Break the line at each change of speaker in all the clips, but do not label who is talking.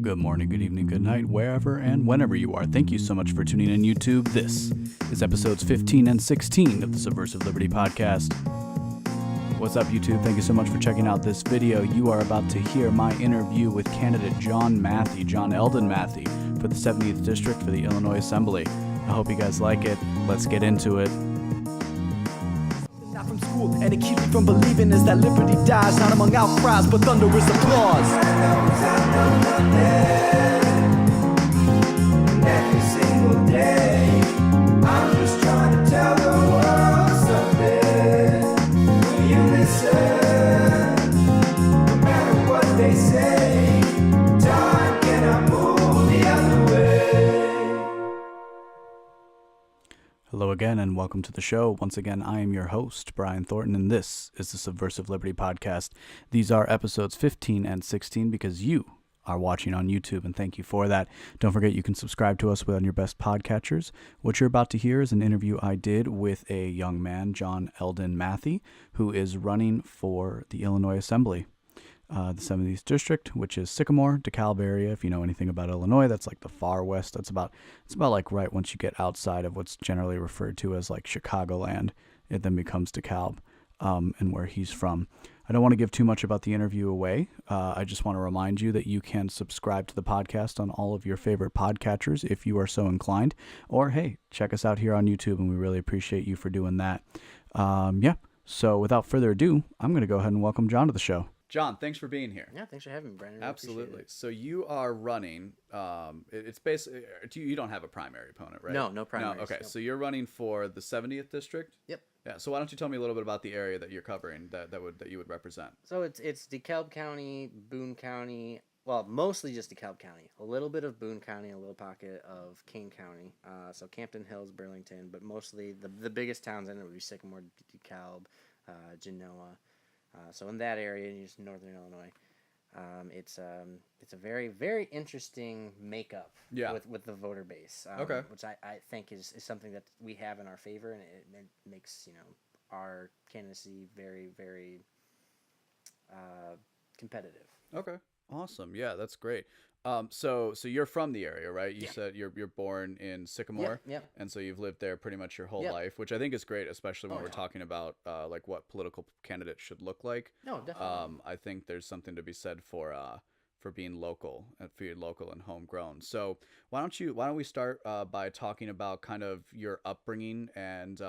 Good morning, good evening, good night, wherever and whenever you are. Thank you so much for tuning in, YouTube. This is episodes 15 and 16 of the Subversive Liberty Podcast. What's up, YouTube? Thank you so much for checking out this video. You are about to hear my interview with candidate John Mathey, John Eldon Mathey, for the 70th District for the Illinois Assembly. I hope you guys like it. Let's get into it.
Not from school, and it keeps me from believing is that liberty dies, not among outcries, but thunderous applause. And every single day, I'm just trying to tell the world something. Will you listen? No matter what they say, time cannot move the other way.
Hello again, and welcome to the show. Once again, I am your host, Brian Thornton, and this is the Subversive Liberty Podcast. These are episodes 15 and 16 because you are watching on YouTube, and thank you for that. Don't forget you can subscribe to us on your best podcatchers. What you're about to hear is an interview I did with a young man, John Eldon Mathey, who is running for the Illinois Assembly. The 70th District, which is Sycamore, DeKalb area. If you know anything about Illinois, that's like the far west. It's about like right once you get outside of what's generally referred to as like Chicagoland. It then becomes DeKalb, and where he's from. I don't want to give too much about the interview away. I just want to remind you that you can subscribe to the podcast on all of your favorite podcatchers if you are so inclined. Or, hey, check us out here on YouTube, and we really appreciate you for doing that. So without further ado, I'm going to go ahead and welcome John to the show. John, thanks for being here.
Yeah, thanks for having me, Brandon. Really
Absolutely. So you are running. It's basically you don't have a primary opponent, right?
No primary.
No. Okay, so you're running for the 70th District.
Yep.
Yeah. So why don't you tell me a little bit about the area that you're covering that you would represent?
So it's DeKalb County, Boone County. Well, mostly just DeKalb County. A little bit of Boone County, a little pocket of Kane County. So Campton Hills, Burlington, but mostly the biggest towns in it would be Sycamore, DeKalb, Genoa. So in that area, in just northern Illinois, it's a very, very interesting makeup with the voter base. Which I think is something that we have in our favor, and it makes our candidacy very, very competitive.
Okay. Awesome. Yeah, that's great. So you're from the area, right? You said you're born in Sycamore.
Yep.
And so you've lived there pretty much your whole life, which I think is great, especially when we're talking about like what political candidates should look like.
No, definitely.
I think there's something to be said for being local and homegrown. So why don't we start by talking about kind of your upbringing and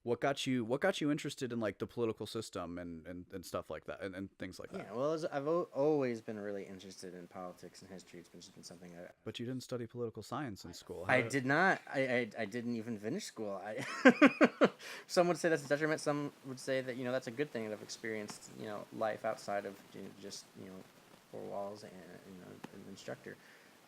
what got you interested in like the political system and stuff like that and things like that.
Yeah, well, I've always been really interested in politics and history. It's been something
But you didn't study political science in school.
I did not. I didn't even finish school. Some would say that's a detriment. Some would say that that's a good thing that I've experienced life outside of just four walls and an instructor.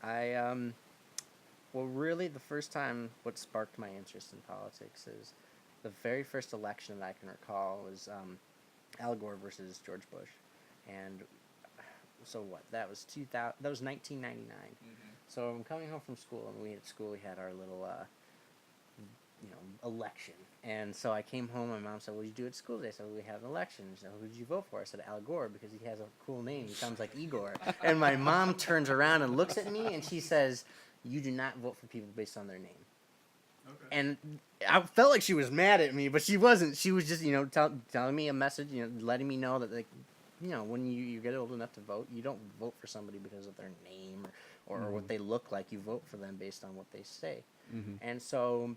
Well, really, the first time what sparked my interest in politics is the very first election that I can recall was Al Gore versus George Bush, and so what? That was 2000. That was 1999. Mm-hmm. So I'm coming home from school, and we had our little election. And so I came home, my mom said, "What did you do at school today?" I said, "We had an election." She said, "Who did you vote for?" I said, "Al Gore, because he has a cool name. He sounds like Igor." And my mom turns around and looks at me, and she says, "You do not vote for people based on their name." Okay. And I felt like she was mad at me, but she wasn't. She was just, telling me a message, letting me know that, when you get old enough to vote, you don't vote for somebody because of their name or what they look like. You vote for them based on what they say. Mm-hmm. And so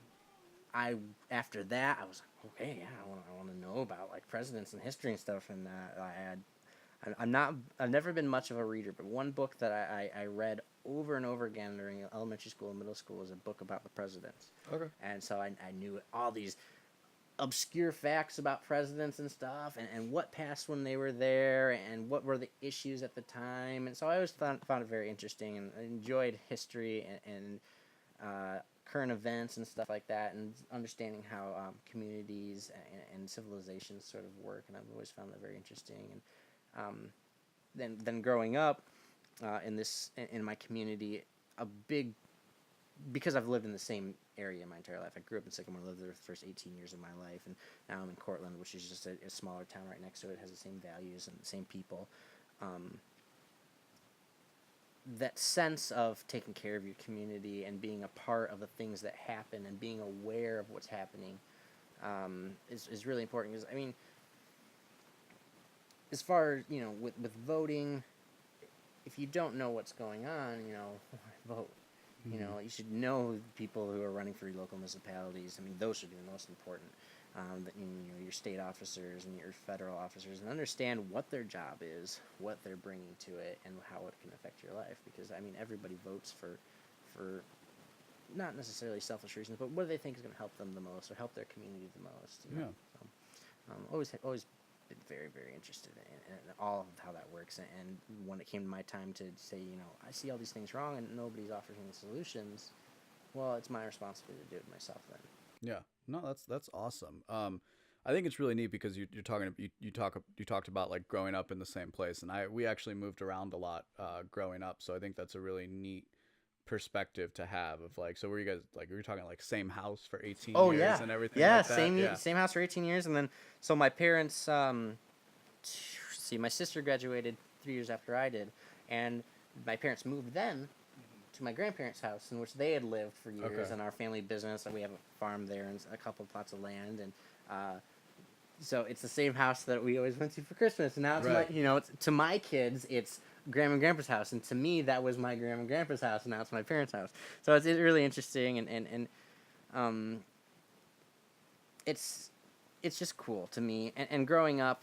after that, I was like, okay, yeah, I want to know about like presidents and history and stuff. And I've never been much of a reader, but one book that I read over and over again during elementary school and middle school was a book about the presidents. Okay. And so I knew all these obscure facts about presidents and stuff, and what passed when they were there, and what were the issues at the time. And so I always found it very interesting, and I enjoyed history and current events and stuff like that, and understanding how communities and civilizations sort of work. And I've always found that very interesting. And then growing up in my community, because I've lived in the same area my entire life. I grew up in Sycamore, lived there the first 18 years of my life, and now I'm in Cortland, which is just a smaller town right next to it. It has the same values and the same people. that sense of taking care of your community and being a part of the things that happen and being aware of what's happening is really important. Because I mean, as far as with voting, if you don't know what's going on, vote. You should know people who are running for your local municipalities. I mean, those should be the most important. That your state officers and your federal officers, and understand what their job is, what they're bringing to it, and how it can affect your life. Because I mean, everybody votes for not necessarily selfish reasons, but what do they think is going to help them the most or help their community the most.
Yeah.
So, always been very, very interested in all of how that works. And when it came to my time to say, I see all these things wrong and nobody's offering the solutions, well, it's my responsibility to do it myself then.
Yeah, no, that's awesome. I think it's really neat because you talked about like growing up in the same place, and we actually moved around a lot growing up, so I think that's a really neat perspective to have of like, so were you guys like, were you talking like same house for 18 years and everything?
Yeah,
like that?
same house for 18 years, and then so my parents, my sister graduated 3 years after I did, and my parents moved then to my grandparents' house, in which they had lived for years,
Okay.
and our family business, and we have a farm there and a couple plots of land, and so it's the same house that we always went to for Christmas. And now it's
Right.
it's, to my kids, it's grandma and grandpa's house, and to me, that was my grandma and grandpa's house, and now it's my parents' house. So it's really interesting, and it's just cool to me. And growing up,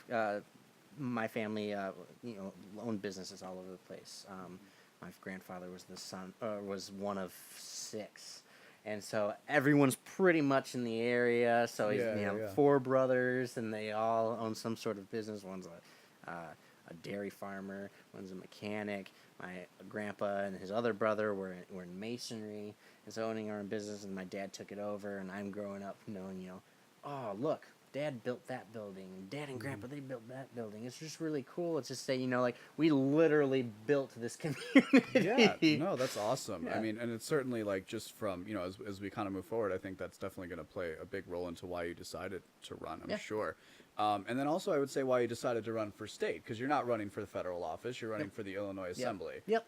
my family, owned businesses all over the place. My grandfather was one of 6. And so everyone's pretty much in the area. So he's,
Yeah.
4 brothers, and they all own some sort of business. One's a dairy farmer. One's a mechanic. My grandpa and his other brother were in masonry, and so owning our own business. And my dad took it over, and I'm growing up knowing, oh, look, Dad built that building, and Dad and Grandpa, they built that building. It's just really cool. It's just say, like, we literally built this community.
Yeah, no, that's awesome.
Yeah.
I mean, and it's certainly like just from, as we kind of move forward, I think that's definitely going to play a big role into why you decided to run, I'm sure. And then also I would say why you decided to run for state, because you're not running for the federal office, you're running for the Illinois Assembly.
Yep.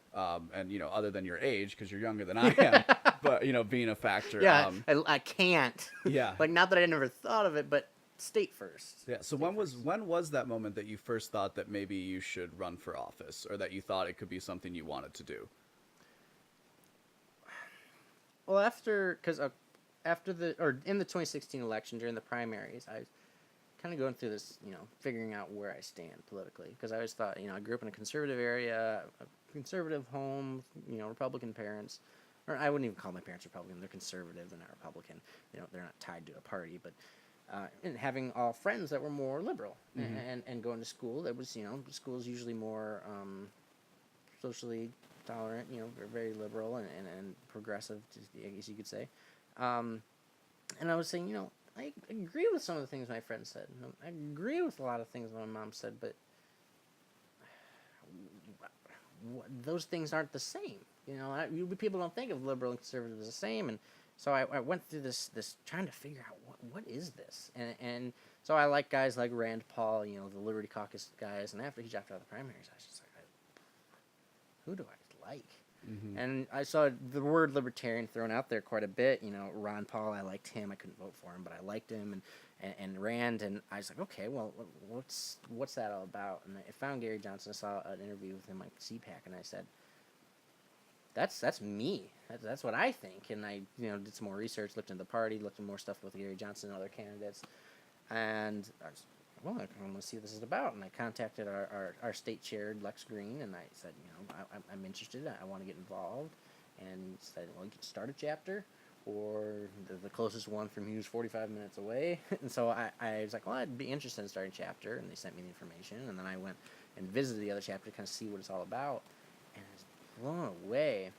And, other than your age, because you're younger than I am, but, being a factor.
Yeah, I can't.
Yeah.
Like, not that I never thought of it, but state first.
Yeah. So when was that moment that you first thought that maybe you should run for office, or that you thought it could be something you wanted to do?
Well, in the 2016 election during the primaries, I was kind of going through this, figuring out where I stand politically, because I always thought, I grew up in a conservative area, a conservative home, Republican parents, or I wouldn't even call my parents Republican. They're conservative, they're not Republican. They're not tied to a party, but. And having all friends that were more liberal, and going to school, that was, school's usually more socially tolerant, very liberal and progressive, I guess you could say. And I was saying, I agree with some of the things my friends said. I agree with a lot of things my mom said, but those things aren't the same. People don't think of liberal and conservative as the same, and so I went through this trying to figure out what is this, and so I like guys like Rand Paul, the Liberty Caucus guys, and after the primaries, I was just like, who do I like? Mm-hmm. And I saw the word libertarian thrown out there quite a bit. Ron Paul, I liked him. I couldn't vote for him, but I liked him, and Rand, and I was like, okay, well, what's that all about? And I found Gary Johnson. I saw an interview with him on CPAC, and I said, that's me. That's what I think. And I, did some more research, looked into the party, looked into more stuff with Gary Johnson and other candidates. And I was, I want to see what this is about. And I contacted our state chair, Lex Green, and I said, I'm interested. I want to get involved. And he said, well, you can start a chapter, or the closest one from here is 45 minutes away. And so I was like, well, I'd be interested in starting a chapter. And they sent me the information. And then I went and visited the other chapter to kind of see what it's all about. And I was blown away.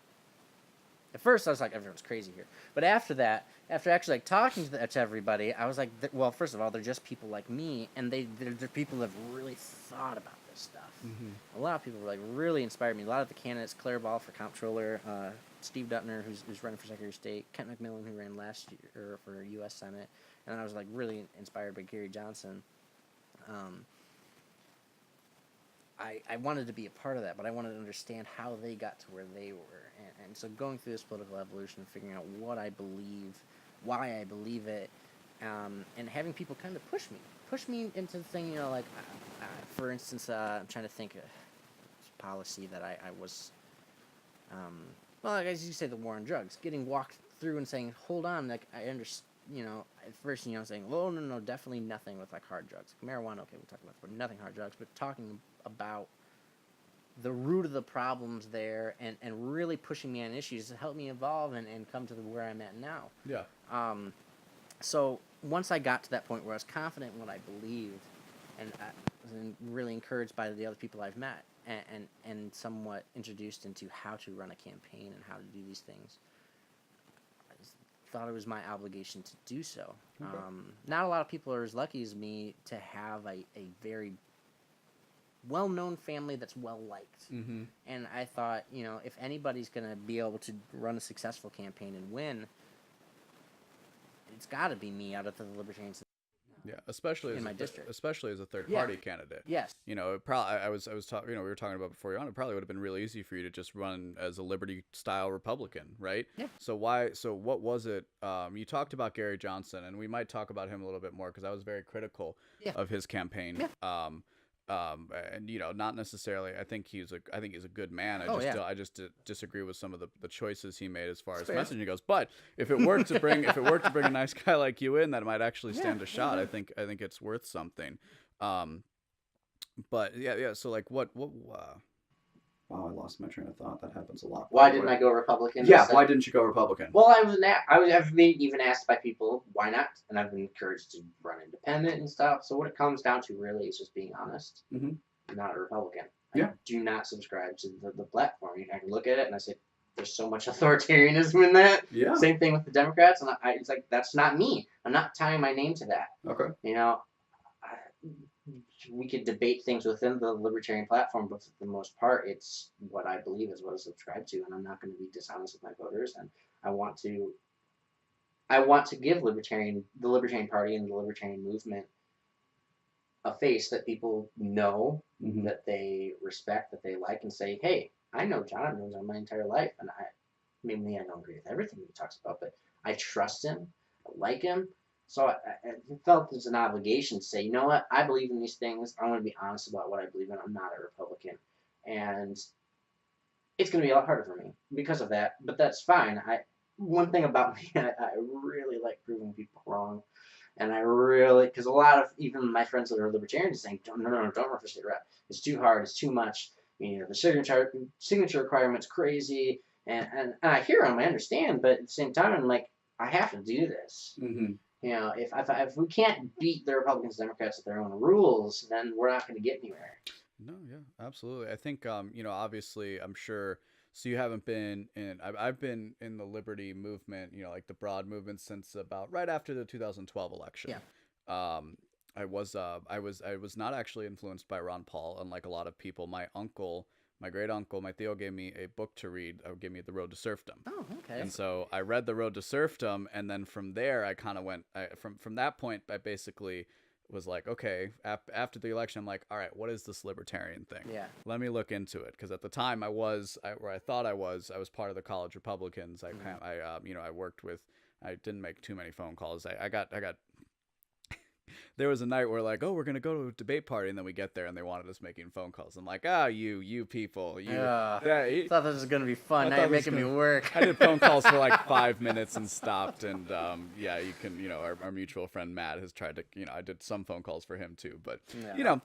At first, I was like, everyone's crazy here. But after that, after actually talking to everybody, I was like, well, first of all, they're just people like me, and they're people that have really thought about this stuff. Mm-hmm. A lot of people were really inspired me. A lot of the candidates, Claire Ball for comptroller, Steve Duttner, who's running for Secretary of State, Kent McMillan, who ran last year for U.S. Senate, and I was really inspired by Gary Johnson. I wanted to be a part of that, but I wanted to understand how they got to where they were. And so going through this political evolution, figuring out what I believe, why I believe it, and having people kind of push me into the thing, like, for instance, I'm trying to think of policy that I was, well, as you say, the war on drugs, getting walked through and saying, hold on, like, I understand, at first, saying, oh, no, definitely nothing with, like, hard drugs. Marijuana, okay, we'll talk about that, but nothing hard drugs, but talking about the root of the problems there and really pushing me on issues to help me evolve and come to where I'm at now.
Yeah.
So once I got to that point where I was confident in what I believed and I was really encouraged by the other people I've met and somewhat introduced into how to run a campaign and how to do these things, I just thought it was my obligation to do so.
Okay.
Not a lot of people are as lucky as me to have a very well-known family that's well-liked.
Mm-hmm.
And I thought, if anybody's going to be able to run a successful campaign and win, it's got to be me out of the Libertarians.
Yeah, especially
In
as
my district.
especially as a third party candidate.
Yes.
It probably I was talking. We were talking about before you're on. It probably would have been really easy for you to just run as a Liberty style Republican, right?
Yeah.
So what was it? You talked about Gary Johnson, and we might talk about him a little bit more because I was very critical of his campaign.
Yeah.
And not necessarily. I think he's a good man. I just disagree with some of the choices he made as far as messaging goes. But if it worked to bring a nice guy like you in, that might actually stand a shot. I think it's worth something. But yeah. So like what? Wow, I lost my train of thought. That happens a lot.
Why didn't I go Republican?
Yeah, why didn't you go Republican?
Well, I've been even asked by people, why not? And I've been encouraged to run independent and stuff. So what it comes down to really is just being honest.
Mm-hmm.
I'm not a Republican.
Yeah.
I do not subscribe to the platform. I can look at it and I say, there's so much authoritarianism in that.
Yeah.
Same thing with the Democrats. And it's like, that's not me. I'm not tying my name to that.
Okay.
We could debate things within the libertarian platform, but for the most part, it's what I believe is what I subscribe to, and I'm not going to be dishonest with my voters. And I want to give the Libertarian Party and the Libertarian movement a face that people know,
Mm-hmm.
that they respect, that they like, and say, hey, I know John. I've known John my entire life, and maybe I don't agree with everything he talks about, but I trust him, I like him. So I felt there's an obligation to say, you know what, I believe in these things. I want to be honest about what I believe in. I'm not a Republican. And it's going to be a lot harder for me because of that, but that's fine. One thing about me, I really like proving people wrong. And because a lot of even my friends that are libertarians are saying, no, don't run for state rep. It's too hard. It's too much. The signature requirement's crazy. And I hear them. I understand. But at the same time, I'm like, I have to do this.
Mm-hmm.
If we can't beat the Republicans and Democrats with their own rules, then we're not going to get anywhere.
No, yeah, absolutely. I think, obviously, I'm sure. So you haven't been in. I've been in the Liberty movement, like the broad movement, since about right after the 2012 election.
Yeah.
I was not actually influenced by Ron Paul, unlike a lot of people. My great uncle, my Theo, gave me a book to read. Gave me The Road to Serfdom.
Oh, okay.
And so I read The Road to Serfdom, and then from there, I kind of went. From that point, I basically was like, okay, after the election, I'm like, all right, what is this libertarian thing?
Yeah.
Let me look into it, because at the time where I thought I was part of the college Republicans. I worked with. I didn't make too many phone calls. I got. There was a night where like, oh, we're going to go to a debate party. And then we get there and they wanted us making phone calls. I'm like, you people.
I thought this was going to be fun. Now you're making me work.
I did phone calls for like 5 minutes and stopped. And you can, our mutual friend Matt has tried to, I did some phone calls for him too. But,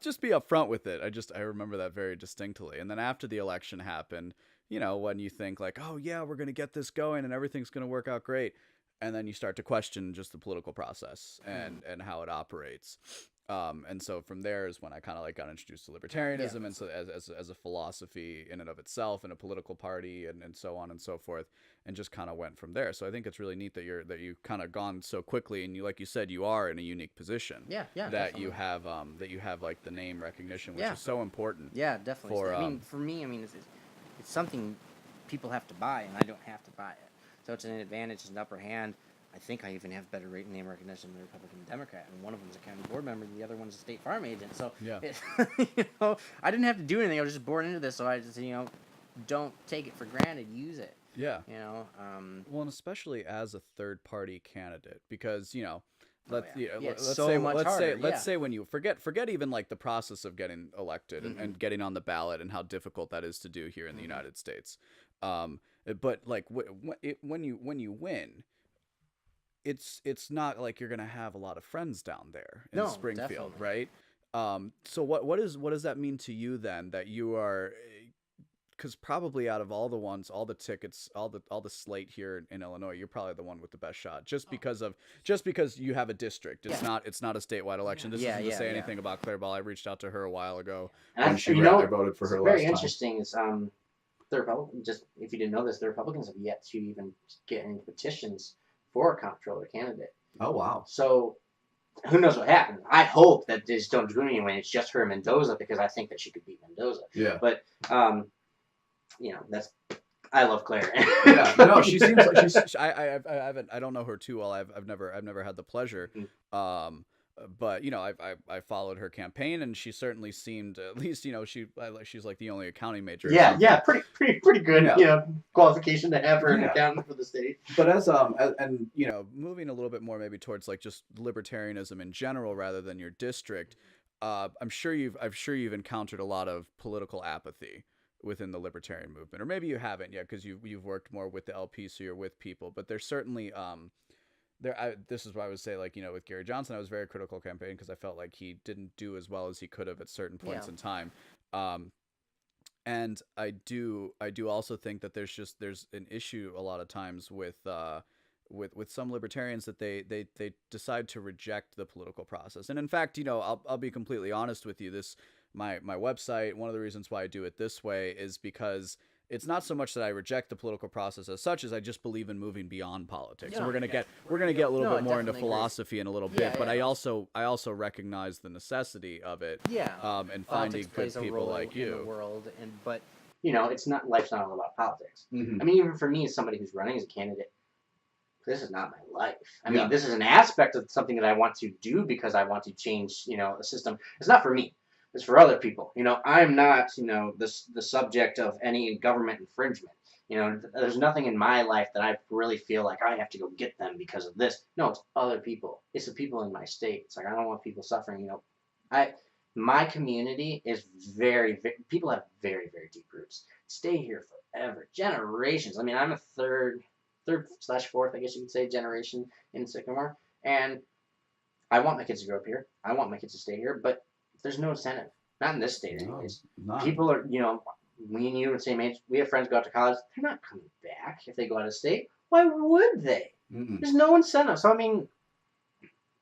just be upfront with it. I remember that very distinctly. And then after the election happened, when you think like, oh, yeah, we're going to get this going and everything's going to work out great. And then you start to question just the political process and how it operates. And so from there is when I kind of like got introduced to libertarianism and so as a philosophy in and of itself and a political party and so on and so forth, and just kind of went from there. So I think it's really neat that you've kind of gone so quickly, and like you said, you are in a unique position.
Yeah,
that
definitely.
you have like the name recognition, which is so important.
Yeah, definitely. For me, it's something people have to buy, and I don't have to buy it. So it's an advantage, it's an upper hand. I think I even have better name recognition than the Republican and Democrat, and one of them's a county board member, and the other one's a state farm agent. So,
Yeah.
I didn't have to do anything. I was just born into this, so I just, don't take it for granted. Use it.
Yeah.
Well,
and especially as a third-party candidate, because let's say when you forget even like the process of getting elected and getting on the ballot and how difficult that is to do here in the United States. But like when you win, it's not like you're gonna have a lot of friends down there in Springfield,
definitely.
right? So what does that mean to you then, that you are? Because probably out of all the tickets, all the slate here in Illinois, you're probably the one with the best shot, just because you have a district. It's not a statewide election. This isn't to say anything about Claire Ball. I reached out to her a while ago.
And
I voted for her last
very
time.
interesting is the Republicans, just if you didn't know this, the Republicans have yet to even get any petitions for a comptroller candidate.
Oh wow!
So who knows what happened? I hope that they just don't do anything when it's just her and Mendoza, because I think that she could beat Mendoza.
Yeah.
But I love Claire.
Yeah, no, she seems like I don't know her too well. I've never had the pleasure. But I followed her campaign, and she certainly seemed, at least she's like the only accounting major.
Yeah, pretty good.
Yeah.
Qualification to have her an accountant for the state.
But and moving a little bit more maybe towards like just libertarianism in general rather than your district. I'm sure you've encountered a lot of political apathy within the libertarian movement, or maybe you haven't yet because you've worked more with the LP, so you're with people. But there's certainly this is why I would say, like, with Gary Johnson, I was very critical campaign because I felt like he didn't do as well as he could have at certain points in time. And I do also think that there's an issue a lot of times with some libertarians that they decide to reject the political process. And in fact, I'll be completely honest with you. My website, one of the reasons why I do it this way is because it's not so much that I reject the political process as such as I just believe in moving beyond politics. And we're gonna get a little bit more into philosophy in a little bit, but I also recognize the necessity of it. And finding good people like you
in the world, but
it's not, life's not all about politics. I mean, even for me as somebody who's running as a candidate, this is not my life. I mean, this is an aspect of something that I want to do because I want to change, a system. It's not for me. It's for other people. I'm not, the subject of any government infringement. There's nothing in my life that I really feel like I have to go get them because of this. No, it's other people. It's the people in my state. It's like, I don't want people suffering. My community is people have very, very deep roots. Stay here forever, generations. I mean, I'm a third/fourth, I guess you could say, generation in Sycamore, and I want my kids to grow up here. I want my kids to stay here, but there's no incentive. Not in this state, anyways.
No.
People are, me and you are the same age. We have friends go out to college. They're not coming back if they go out of state. Why would they? There's no incentive. So, I mean,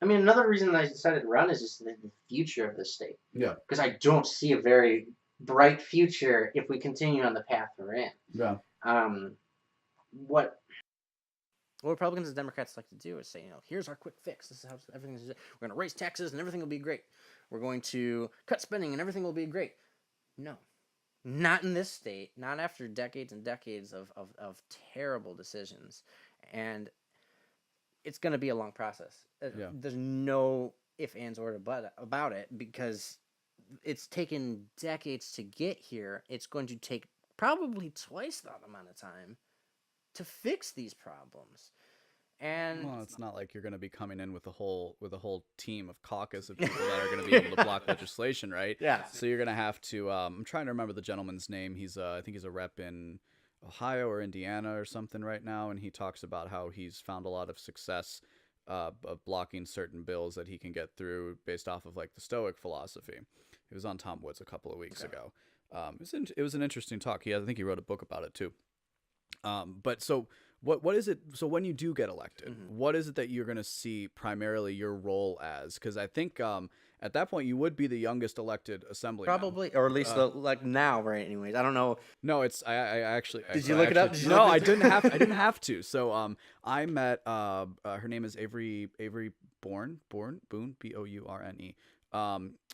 another reason that I decided to run is just the future of this state.
Yeah.
Because I don't see a very bright future if we continue on the path we're in.
Yeah.
What
Republicans and Democrats like to do is say, here's our quick fix. This is how everything's. We're going to raise taxes and everything will be great. We're going to cut spending and everything will be great. No, not in this state. Not after decades and decades of terrible decisions. And it's going to be a long process. There's no ifs, ands, or buts about it, because it's taken decades to get here. It's going to take probably twice that amount of time to fix these problems. And
it's not like you're going to be coming in with a whole team of caucus of people that are going to be able to block legislation, right?
Yeah.
So you're going to have to. I'm trying to remember the gentleman's name. I think he's a rep in Ohio or Indiana or something right now, and he talks about how he's found a lot of success of blocking certain bills that he can get through based off of like the Stoic philosophy. He was on Tom Woods a couple of weeks ago. It was an interesting talk. I think he wrote a book about it too. But so what is it? So when you do get elected, what is it that you're going to see primarily your role as? Because I think at that point you would be the youngest elected assemblyman.
Probably, or at least like now, right? Anyways, I don't know.
No, I actually.
Did you look it up?
No, I didn't have. I didn't have to. So I met her name is Avery Bourne, Bourne, B-O-U-R-N-E.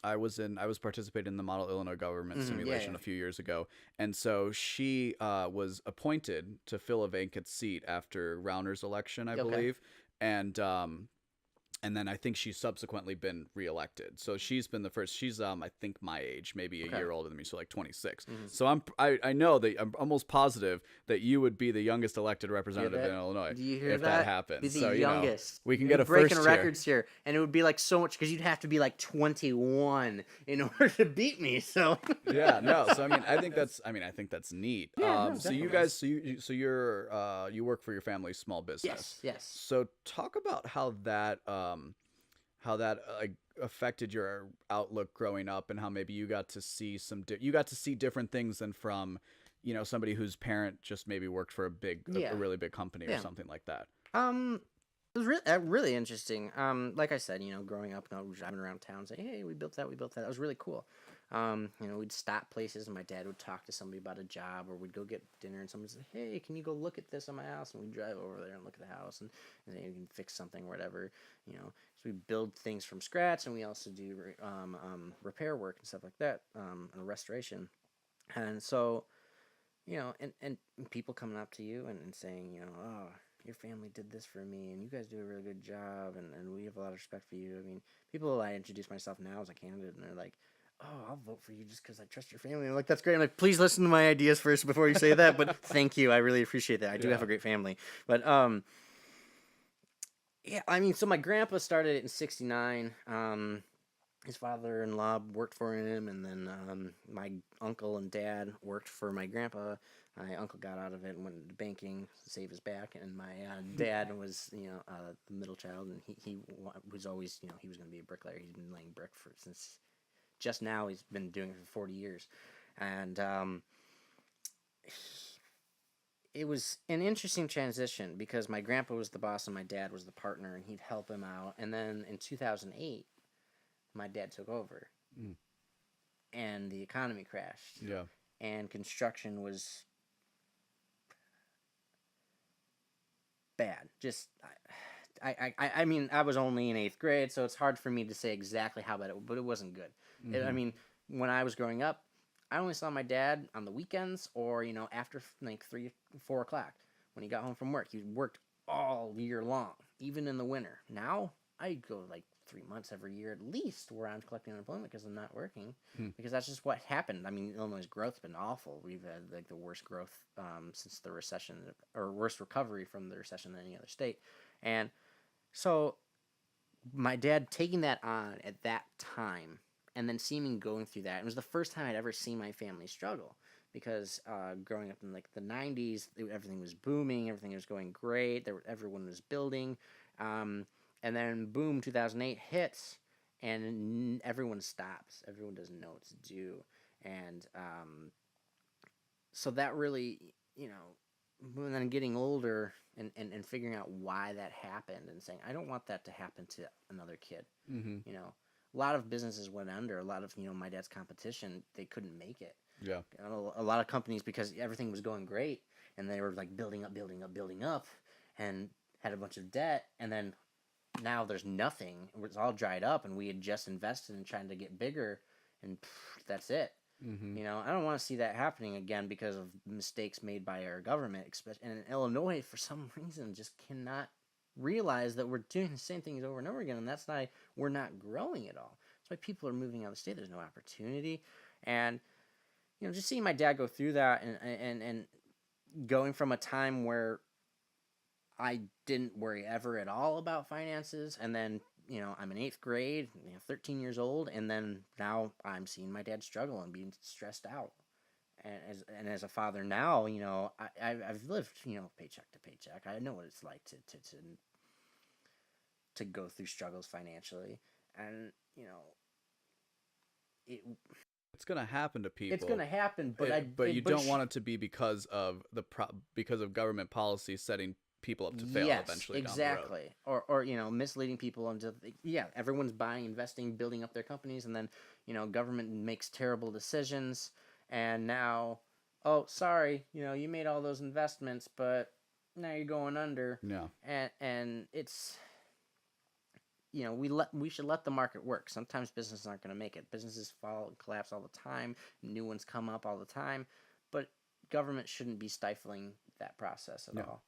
I was participating in the Model Illinois government simulation a few years ago, and so she was appointed to fill a vacant seat after Rauner's election, I believe. and then I think she's subsequently been reelected. So she's been the first. She's I think my age, maybe a year older than me, so like 26. So I know that I'm almost positive that you would be the youngest elected representative in Illinois.
Do you hear
if
that?
happens?
Be the
so
youngest.
we can
You're
get a
breaking
first
records here, and it would be like so much because you'd have to be like 21 in order to beat me. So
yeah, no. So I think that's neat.
Yeah, no,
so you
definitely.
guys, you work for your family's small business.
Yes.
So talk about how that affected your outlook growing up, and how maybe you got to see different things than from, somebody whose parent just maybe worked for a really big company or something like that.
It was really interesting. Like I said, growing up, driving around town, saying, "Hey, we built that." That was really cool. We'd stop places, and my dad would talk to somebody about a job, or we'd go get dinner, and someone would say, "Hey, can you go look at this on my house?" And we'd drive over there and look at the house, and then you can fix something, or whatever. So we build things from scratch, and we also do repair work and stuff like that, and restoration. And so, and people coming up to you and saying, "Oh, your family did this for me, and you guys do a really good job, and we have a lot of respect for you." I mean, people, I introduce myself now as a candidate, and they're like, "Oh, I'll vote for you just because I trust your family." I'm like, "That's great." I'm like, "Please listen to my ideas first before you say that." But thank you, I really appreciate that. I do have a great family, but yeah, I mean, so my grandpa started it in '69. His father-in-law worked for him, and then my uncle and dad worked for my grandpa. My uncle got out of it and went into banking to save his back, and my dad was, the middle child, and he was always, he was going to be a bricklayer. He's been laying brick since just now. He's been doing it for 40 years, and it was an interesting transition because my grandpa was the boss and my dad was the partner, and he'd help him out. And then in 2008, my dad took over, and the economy crashed.
Yeah.
And construction was bad. Just, I mean, I was only in 8th grade, so it's hard for me to say exactly how bad it was, but it wasn't good. I mean, when I was growing up, I only saw my dad on the weekends or, after like 3, 4 o'clock when he got home from work. He worked all year long, even in the winter. Now, I go like 3 months every year at least where I'm collecting unemployment because I'm not working, because that's just what happened. I mean, Illinois' growth's been awful. We've had like the worst growth since the recession, or worst recovery from the recession than any other state. And so my dad taking that on at that time and then seeing me going through that, it was the first time I'd ever seen my family struggle, because growing up in like the 90s, everything was booming, everything was going great, everyone was building, and then boom, 2008 hits, and everyone stops. Everyone doesn't know what to do, and so that really, when I'm getting older and figuring out why that happened and saying, I don't want that to happen to another kid. A lot of businesses went under. A lot of, my dad's competition, they couldn't make it.
Yeah.
A lot of companies, because everything was going great, and they were like building up, and had a bunch of debt, and then now there's nothing. It's all dried up, and we had just invested in trying to get bigger, and that's it. I don't want to see that happening again because of mistakes made by our government, especially in Illinois. For some reason, just cannot realize that we're doing the same things over and over again, and that's why we're not growing at all. That's why people are moving out of the state. There's no opportunity, and just seeing my dad go through that, and going from a time where I didn't worry ever at all about finances, and then I'm in 8th grade, 13 years old, and then now I'm seeing my dad struggle and being stressed out. And as a father now, I've lived, paycheck to paycheck. I know what it's like to go through struggles financially, and
it's gonna happen to people.
It's gonna happen, but
you don't want it to be because of government policy setting people up to fail eventually.
Exactly.
Down the road.
Or misleading people into everyone's buying, investing, building up their companies, and then government makes terrible decisions, and now, oh, sorry, you made all those investments, but now you're going under.
Yeah.
And it's we should let the market work. Sometimes businesses aren't going to make it. Businesses fall and collapse all the time. New ones come up all the time, but government shouldn't be stifling that process at all.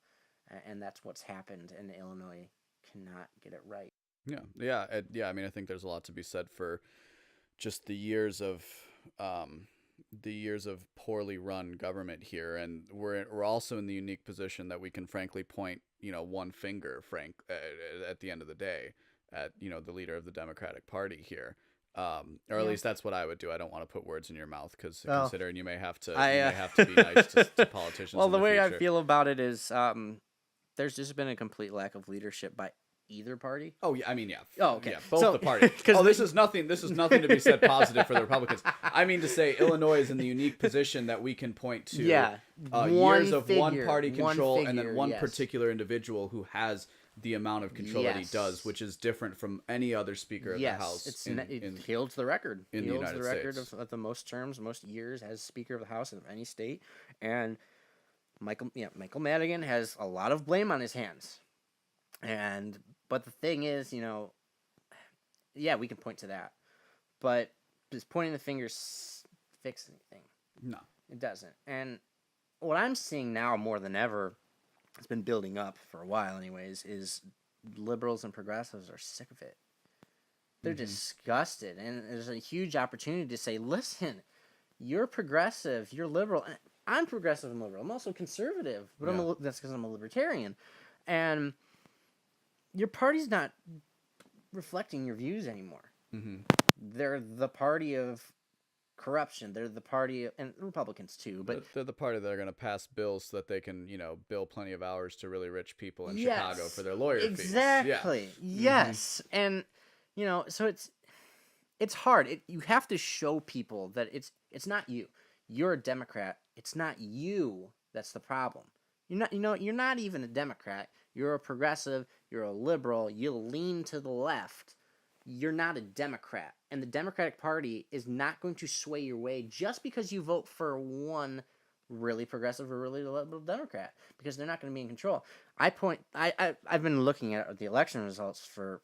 And that's what's happened in Illinois cannot get it right.
Yeah. I mean, I think there's a lot to be said for just the years of poorly run government here, and we're also in the unique position that we can frankly point one finger, at the end of the day, at the leader of the Democratic Party here. Or at least that's what I would do. I don't want to put words in your mouth because considering you may have to be nice to politicians.
Well,
in
the way
future.
I feel about it is there's just been a complete lack of leadership by either party.
Oh yeah, I mean
Oh, okay.
yeah, both the parties. This is nothing to be said positive for the Republicans. I mean to say Illinois is in the unique position that we can point to years of one party control and then one particular individual who has the amount of control that he does, which is different from any other Speaker of the House.
He holds the record.
In
he
the
holds
United
the record
States.
of the most terms, most years as Speaker of the House of any state, and Michael Madigan has a lot of blame on his hands. But the thing is, we can point to that, but just pointing the fingers fix anything.
No,
it doesn't. And what I'm seeing now more than ever, it's been building up for a while, anyways, is liberals and progressives are sick of it. They're disgusted, and there's a huge opportunity to say, listen, you're progressive, you're liberal, and I'm progressive and liberal. I'm also conservative, but that's because I'm a libertarian, and your party's not reflecting your views anymore. They're the party of corruption. They're the party of, and Republicans too, but
they're the party that are going to pass bills so that they can, bill plenty of hours to really rich people in Chicago for their lawyer fees.
Exactly. Yeah. Yes. And so it's hard. You have to show people that it's not you. You're a Democrat. It's not you that's the problem. You're not even a Democrat. You're a progressive. You're a liberal. You lean to the left. You're not a Democrat. And the Democratic Party is not going to sway your way just because you vote for one really progressive or really liberal Democrat, because they're not going to be in control. I've been looking at the election results for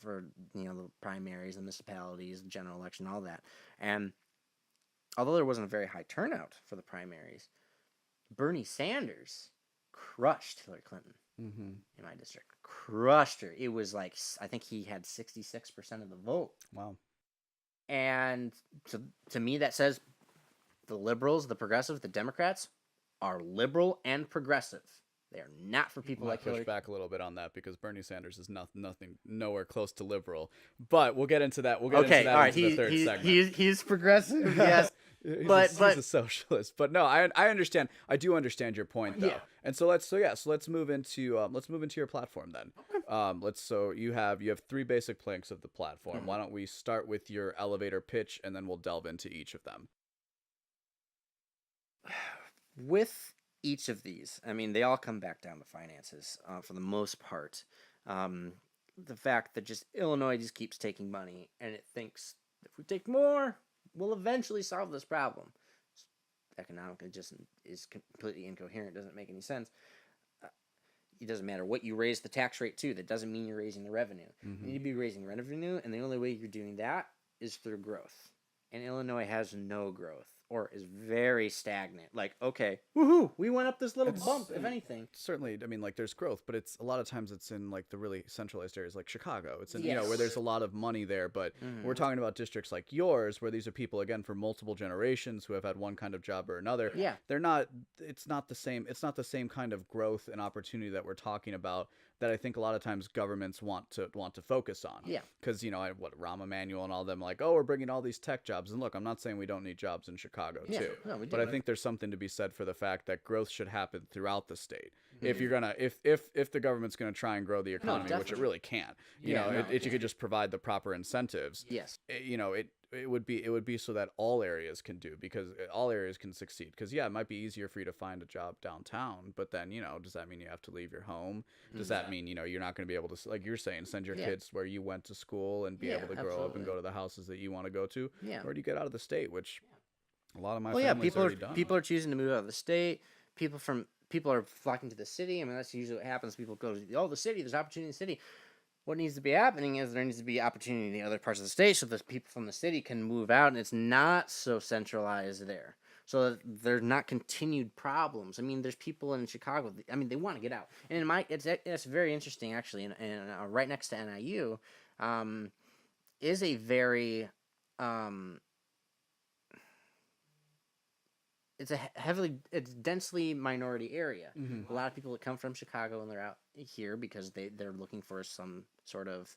the primaries, the municipalities, the general election, all that. And although there wasn't a very high turnout for the primaries, Bernie Sanders crushed Hillary Clinton in my district. Crushed her. It was like, I think he had 66% of the vote.
Wow.
And to me, that says the liberals, the progressives, the Democrats are liberal and progressive. They are not for people like Hillary.
Push back a little bit on that because Bernie Sanders is nothing, nowhere close to liberal. But we'll get into that. We'll get into that
all right.
in the third segment.
He's progressive, yes.
He's a socialist, but no, I understand. I do understand your point, though. Yeah. And so let's move into your platform then. So you have 3 basic planks of the platform. Why don't we start with your elevator pitch, and then we'll delve into each of them.
With each of these, I mean, they all come back down to finances for the most part. The fact that just Illinois just keeps taking money, and it thinks if we take more, we'll eventually solve this problem. Economically, just is completely incoherent. Doesn't make any sense. It doesn't matter what you raise the tax rate to. That doesn't mean you're raising the revenue. You need to be raising revenue, and the only way you're doing that is through growth. And Illinois has no growth, or is very stagnant. Like, okay, woohoo, we went up this little bump, if anything.
Certainly, I mean, like, there's growth, but it's a lot of times it's in, like, the really centralized areas like Chicago. It's in, where there's a lot of money there, but we're talking about districts like yours, where these are people, again, for multiple generations who have had one kind of job or another.
Yeah.
It's not the same kind of growth and opportunity that we're talking about that I think a lot of times governments want to focus on.
Yeah.
Because, Rahm Emanuel and all them, like, oh, we're bringing all these tech jobs. And look, I'm not saying we don't need jobs in Chicago, too. No, we do. But I think there's something to be said for the fact that growth should happen throughout the state. If you're gonna, if the government's gonna try and grow the economy, which it really can't, you could just provide the proper incentives.
Yes.
It would be so that all areas can do, because all areas can succeed. Because it might be easier for you to find a job downtown, but then does that mean you have to leave your home? Does that mean you're not going to be able to, like you're saying, send your kids where you went to school and be able to grow up and go to the houses that you want to go to? Yeah. Or do you get out of the state, which a lot of my family's already done.
People are choosing to move out of the state. People are flocking to the city. I mean, that's usually what happens. People go to the city. There's opportunity in the city. What needs to be happening is there needs to be opportunity in the other parts of the state so that people from the city can move out, and it's not so centralized there. so that there's not continued problems. I mean, there's people in Chicago. I mean, they want to get out, and it's very interesting actually. And right next to NIU, is a very it's densely minority area. A lot of people that come from Chicago and they're out here because they're looking for some sort of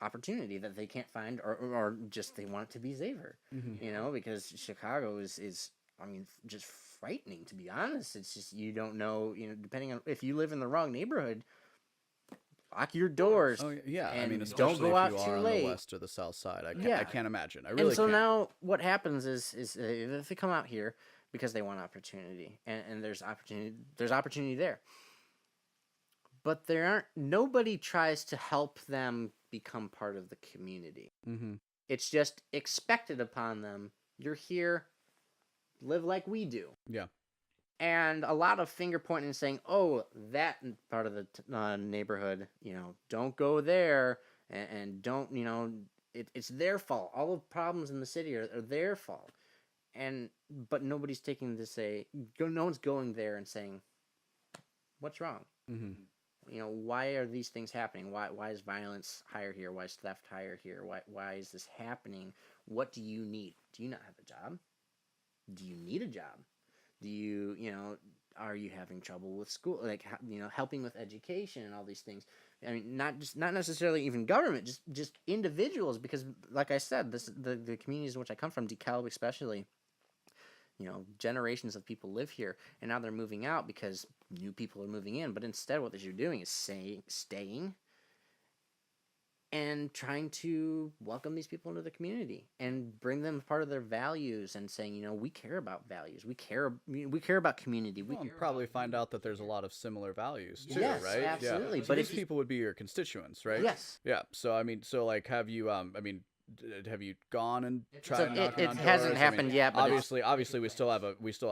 opportunity that they can't find, or just they want it to be safer. You know, because Chicago is I mean, just frightening, to be honest. It's just, you don't know, depending on if you live in the wrong neighborhood, lock your doors.
Oh yeah, I
and
mean,
don't
especially
go
if
out
you
too
are on
late.
the west or the south side. I
Yeah.
can't imagine. I really
And so
can't.
now what happens is if they come out here because they want opportunity, and there's opportunity there, but nobody tries to help them become part of the community. It's just expected upon them. You're here, live like we do.
Yeah.
And a lot of finger pointing and saying, oh, that part of the neighborhood, don't go there, and don't, it's their fault. All the problems in the city are their fault. But nobody's taking to say, no one's going there and saying, what's wrong? Why are these things happening? Why is violence higher here? Why is theft higher here? Why is this happening? What do you need? Do you not have a job? Do you need a job? Do you, are you having trouble with school? Like, helping with education and all these things. I mean, not necessarily even government, just individuals. Because, like I said, the communities in which I come from, DeKalb especially, generations of people live here, and now they're moving out because new people are moving in. But instead, what they're doing is staying and trying to welcome these people into the community and bring them part of their values, and saying, we care about values. We care about community.
Well, and probably find out that there's a lot of similar values too,
Yes,
right?
absolutely.
Yeah. So
But
these
if
people would be your constituents, right?
Yes.
Yeah. So I mean, like, have you have you gone and tried
So
knocking
it
on
hasn't
doors?
happened yet, but
obviously we still have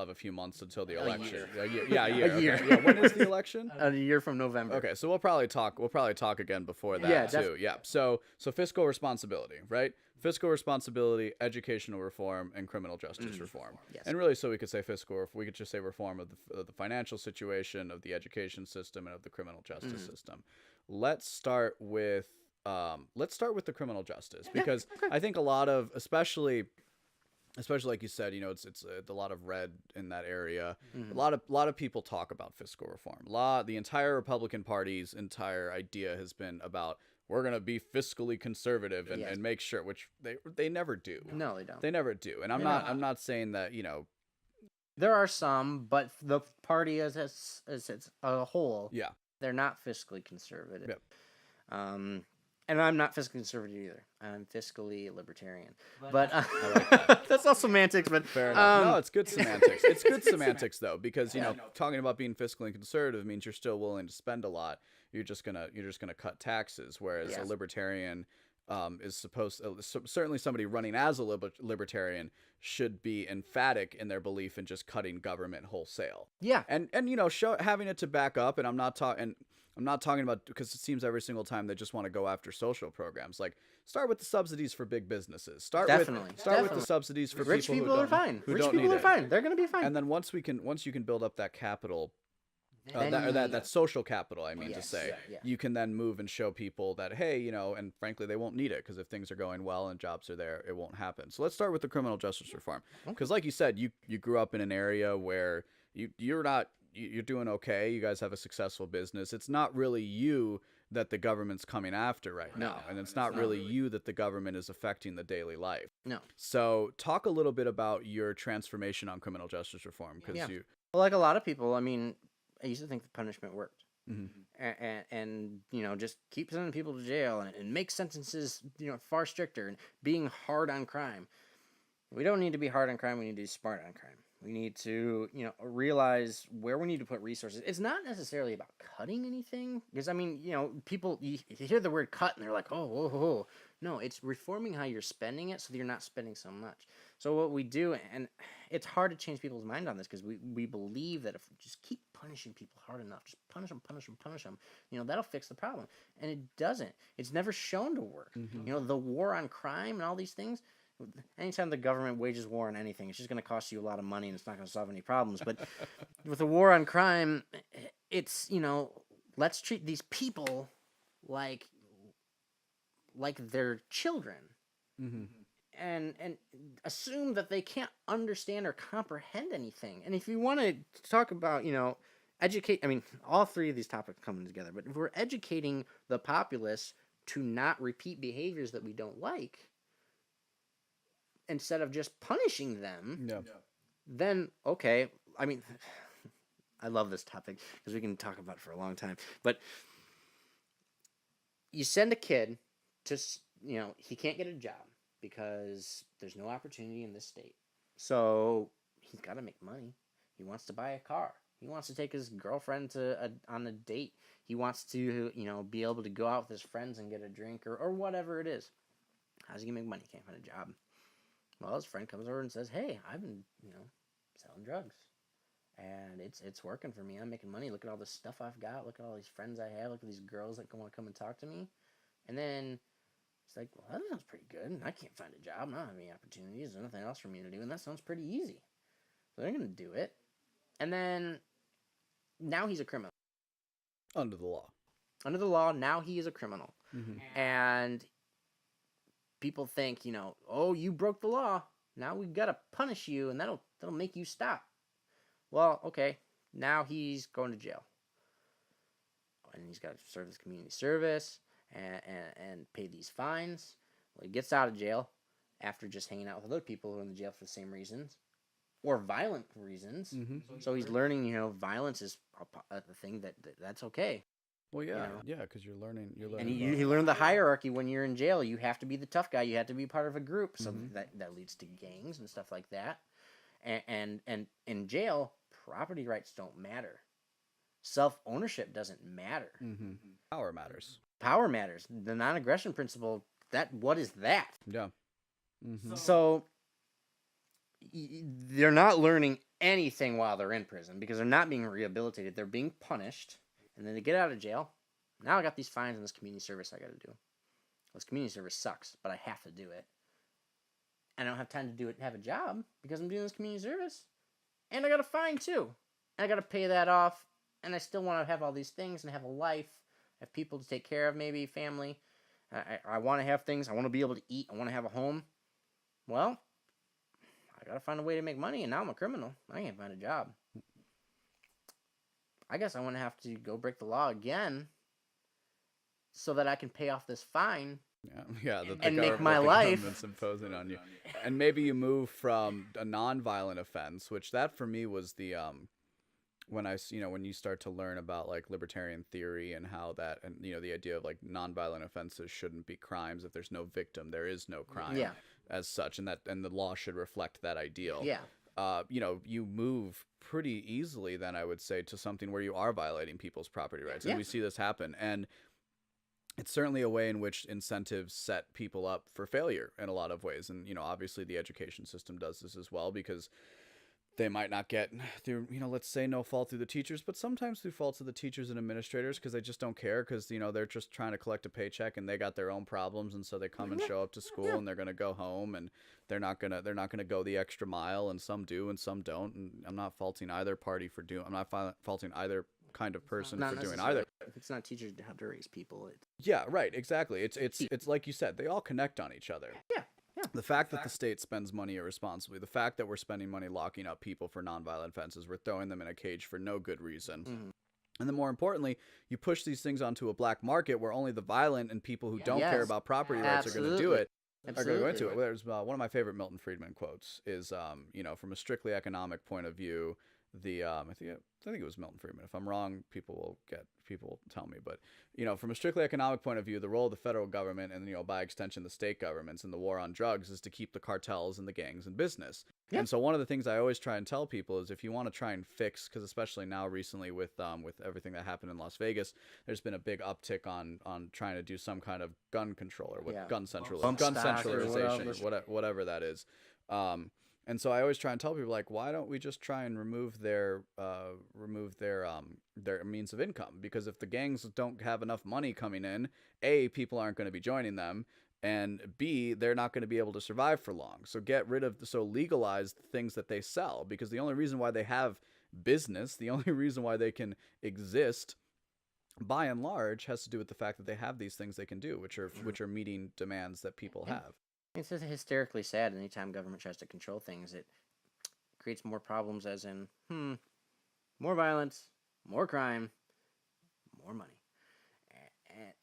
a few months until the election.
year.
A year. Yeah, a year.
A year.
Okay. Yeah, when is the election?
a year from November.
Okay, so we'll probably talk again before that
Yeah,
too. Yeah. So fiscal responsibility, right? Fiscal responsibility, educational reform, and criminal justice reform.
Yes.
And really, so we could say we could just say reform of the financial situation, of the education system, and of the criminal justice system. Let's start with the criminal justice, because I think a lot of, especially like you said, it's a lot of red in that area. A lot of people talk about fiscal reform. The entire Republican Party's entire idea has been about, we're going to be fiscally conservative and make sure, which they never do.
No, they don't.
They never do. And I'm not saying that,
There are some, but the party as a whole,
yeah,
they're not fiscally conservative.
Yep.
And I'm not fiscally conservative either. I'm fiscally libertarian. But
I like that.
that's all semantics. But
Fair enough. No, it's good semantics. It's good semantics though, because talking about being fiscally conservative means you're still willing to spend a lot. You're just gonna cut taxes, whereas a libertarian is supposed certainly somebody running as a libertarian should be emphatic in their belief in just cutting government wholesale.
yeah,
And having it to back up. And I'm not talking about, because it seems every single time they just want to go after social programs. Like, start with the subsidies for big businesses. Start with the subsidies for
rich people are fine. Rich people are fine. They're gonna be fine.
And then once you can build up that capital, that social capital, I mean to say, you can then move and show people that, hey, and frankly, they won't need it, because if things are going well and jobs are there, it won't happen. So let's start with the criminal justice reform, because like you said, you grew up in an area where you're doing okay. You guys have a successful business. It's not really you that the government's coming after right now. And it's not really you that the government is affecting the daily life.
No.
So talk a little bit about your transformation on criminal justice reform, because
Well, like a lot of people, I mean, I used to think the punishment worked. And just keep sending people to jail and make sentences, far stricter, and being hard on crime. We don't need to be hard on crime. We need to be smart on crime. We need to, realize where we need to put resources. It's not necessarily about cutting anything, because, I mean, people, you hear the word cut and they're like, oh. No, it's reforming how you're spending it so that you're not spending so much. So what we do, and it's hard to change people's mind on this, because we believe that if we just keep punishing people hard enough, just punish them, that'll fix the problem. And it doesn't. It's never shown to work. The war on crime and all these things, anytime the government wages war on anything, it's just going to cost you a lot of money and it's not going to solve any problems. But with a war on crime, it's, let's treat these people like they're children.
Mm-hmm.
And assume that they can't understand or comprehend anything. And if you want to talk about, educate, I mean, all three of these topics coming together, but if we're educating the populace to not repeat behaviors that we don't like, instead of just punishing them, then, okay, I mean, I love this topic because we can talk about it for a long time, but you send a kid to, he can't get a job because there's no opportunity in this state. So he's got to make money. He wants to buy a car. He wants to take his girlfriend on a date. He wants to, be able to go out with his friends and get a drink or whatever it is. How's he going to make money? Can't find a job. Well, his friend comes over and says, hey, I've been, selling drugs. And it's working for me. I'm making money. Look at all this stuff I've got. Look at all these friends I have. Look at these girls that want to come and talk to me. And then it's like, well, that sounds pretty good. I can't find a job. I don't have any opportunities. There's nothing else for me to do. And that sounds pretty easy. So they're going to do it. And then now he's a criminal.
Under the law.
Under the law, now he is a criminal.
Mm-hmm.
And people think, oh, you broke the law. Now we've got to punish you, and that'll make you stop. Well, okay. Now he's going to jail. And he's got to serve his community service. And pay these fines. Well, he gets out of jail after just hanging out with other people who are in the jail for the same reasons or violent reasons.
Mm-hmm.
So he's learning, violence is a thing that's okay.
Well, yeah, because you're learning.
And you learn the hierarchy when you're in jail. You have to be the tough guy. You have to be part of a group. So that leads to gangs and stuff like that. And in jail, property rights don't matter. Self-ownership doesn't matter.
Mm-hmm. Power matters.
Power matters. The non-aggression principle, what is that?
Yeah. Mm-hmm.
So they're not learning anything while they're in prison because they're not being rehabilitated. They're being punished. And then they get out of jail. Now I got these fines and this community service I got to do. This community service sucks, but I have to do it. And I don't have time to do it and have a job because I'm doing this community service. And I got a fine too. And I got to pay that off. And I still want to have all these things and have a life. Have people to take care of, maybe family. I want to have things. I want to be able to eat. I want to have a home. Well, I got to find a way to make money, and now I'm a criminal. I can't find a job. I guess I want to have to go break the law again so that I can pay off this fine.
Yeah,
and make my life.
Government's imposing on you. And maybe you move from a non-violent offense, which that for me was the when you start to learn about like libertarian theory and how that, and the idea of like nonviolent offenses shouldn't be crimes. If there's no victim, there is no crime as such, and the law should reflect that ideal.
Yeah.
You move pretty easily then, I would say, to something where you are violating people's property rights. And we see this happen. And it's certainly a way in which incentives set people up for failure in a lot of ways. And, obviously the education system does this as well, because they might not get through, let's say no fault through the teachers, but sometimes through faults of the teachers and administrators because they just don't care because, they're just trying to collect a paycheck and they got their own problems. And so they come and show up to school and they're going to go home and they're not going to go the extra mile, and some do and some don't. And I'm not faulting either party for doing, I'm not faulting either kind of person for doing either.
If it's not teachers how to raise people.
Yeah, right. Exactly. It's like you said, they all connect on each other.
Yeah.
The fact that the state spends money irresponsibly, the fact that we're spending money locking up people for nonviolent offenses, we're throwing them in a cage for no good reason.
Mm-hmm.
And then more importantly, you push these things onto a black market where only the violent and people who don't care about property rights are going to do it. Are going to go into it. There's one of my favorite Milton Friedman quotes is, from a strictly economic point of view, I think it was Milton Friedman. If I'm wrong, people will tell me. But from a strictly economic point of view, the role of the federal government and by extension the state governments in the war on drugs is to keep the cartels and the gangs in business. Yeah. And so one of the things I always try and tell people is if you want to try and fix, because especially now recently with everything that happened in Las Vegas, there's been a big uptick on trying to do some kind of gun control or gun centralization, whatever that is. And so I always try and tell people, like, why don't we just try and remove their means of income? Because if the gangs don't have enough money coming in, A, people aren't going to be joining them. and B, they're not going to be able to survive for long. So legalize the things that they sell, because the only reason why they have business, the only reason why they can exist, by and large, has to do with the fact that they have these things they can do, which are meeting demands that people have.
It's just hysterically sad. Anytime government tries to control things, it creates more problems, as in, more violence, more crime, more money.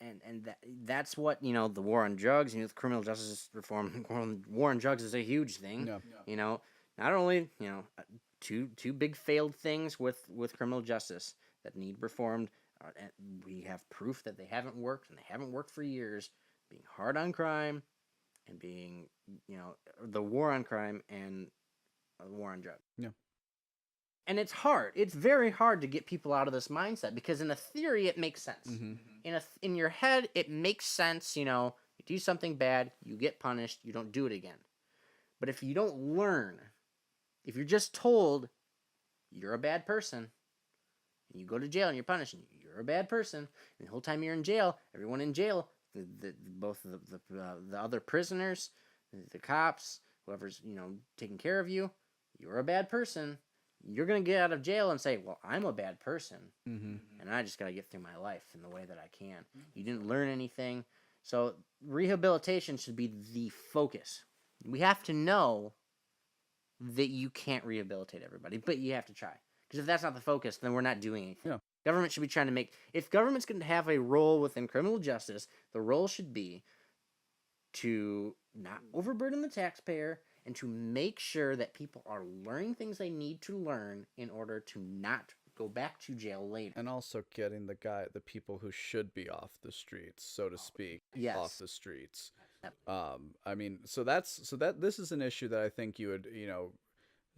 And that's what, the war on drugs, the criminal justice reform, war on drugs is a huge thing.
Yeah.
Not only, two big failed things with criminal justice that need reformed. We have proof that they haven't worked, and they haven't worked for years, being hard on crime and being, the war on crime and the war on drugs.
Yeah.
And it's hard. It's very hard to get people out of this mindset, because in a theory it makes sense. In your head it makes sense. You do something bad, you get punished, you don't do it again. But if you don't learn, if you're just told you're a bad person, and you go to jail and you're punished, and you're a bad person, and the whole time you're in jail, everyone in jail, both the other prisoners, the cops, whoever's taking care of you, you're a bad person. You're going to get out of jail and say, well, I'm a bad person, and I just got to get through my life in the way that I can. You didn't learn anything. So rehabilitation should be the focus. We have to know that you can't rehabilitate everybody, but you have to try. Because if that's not the focus, then we're not doing anything.
Yeah.
Government should be trying to make... If government's going to have a role within criminal justice, the role should be to not overburden the taxpayer, and to make sure that people are learning things they need to learn in order to not go back to jail later.
And also getting the people who should be off the streets, so to speak, off the streets. This is an issue that I think you would,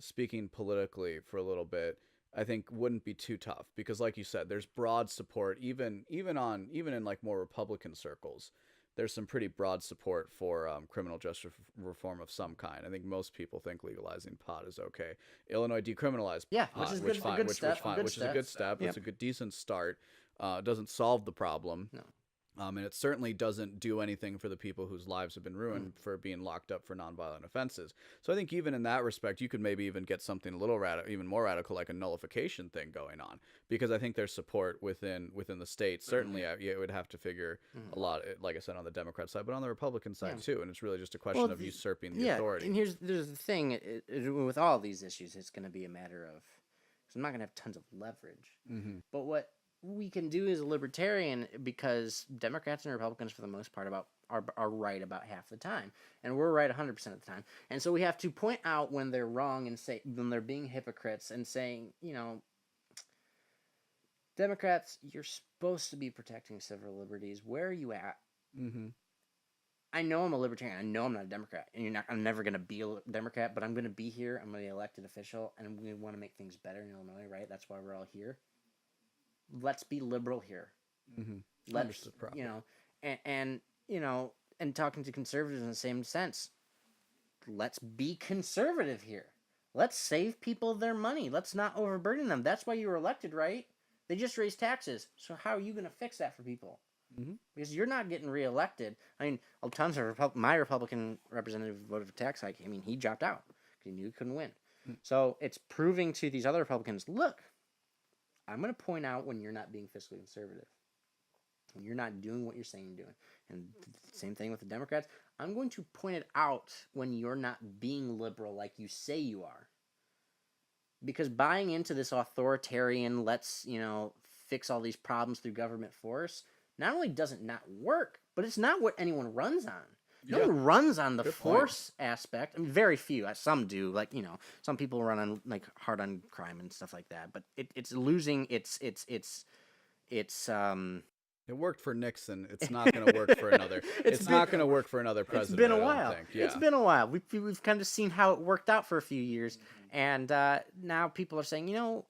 speaking politically for a little bit, I think wouldn't be too tough, because like you said, there's broad support, even in like more Republican circles. There's some pretty broad support for criminal justice reform of some kind. I think most people think legalizing pot is okay. Illinois decriminalized pot, which is a good step. It's a good, decent start. Doesn't solve the problem.
No.
And it certainly doesn't do anything for the people whose lives have been ruined for being locked up for nonviolent offenses. So I think even in that respect, you could maybe even get something a little even more radical, like a nullification thing going on, because I think there's support within the state. Certainly, it would have to figure a lot, like I said, on the Democrat side, but on the Republican side too. And it's really just a question of usurping the authority.
And there's the thing with all these issues, it's going to be a matter of, because I'm not going to have tons of leverage, but what we can do as a libertarian, because Democrats and Republicans for the most part are right about half the time, and we're right 100% of the time, and so we have to point out when they're wrong and say when they're being hypocrites and saying, Democrats, you're supposed to be protecting civil liberties. Where are you at? I know I'm a libertarian. I know I'm not a Democrat, and I'm never going to be a Democrat, but I'm going to be here. I'm going to be an elected official, and we want to make things better in Illinois, right? That's why we're all here. Let's be liberal here. Let's, and talking to conservatives in the same sense. Let's be conservative here. Let's save people their money. Let's not overburden them. That's why you were elected, right? They just raised taxes. So how are you going to fix that for people? Because you're not getting reelected. I mean, tons of my Republican representative voted for tax hike. I mean, he dropped out because he knew he couldn't win. So it's proving to these other Republicans, look, I'm going to point out when you're not being fiscally conservative, when you're not doing what you're saying you're doing. And same thing with the Democrats. I'm going to point it out when you're not being liberal like you say you are. Because buying into this authoritarian, let's, fix all these problems through government force, not only does it not work, but it's not what anyone runs on. No one runs on the force aspect. I mean, very few. Some do. Like, some people run on, like, hard on crime and stuff like that. But it's losing its
It worked for Nixon. It's not going to work for another. It's not going to work for another president.
It's been a while.
Yeah.
It's been a while. We've kind of seen how it worked out for a few years, and now people are saying, well,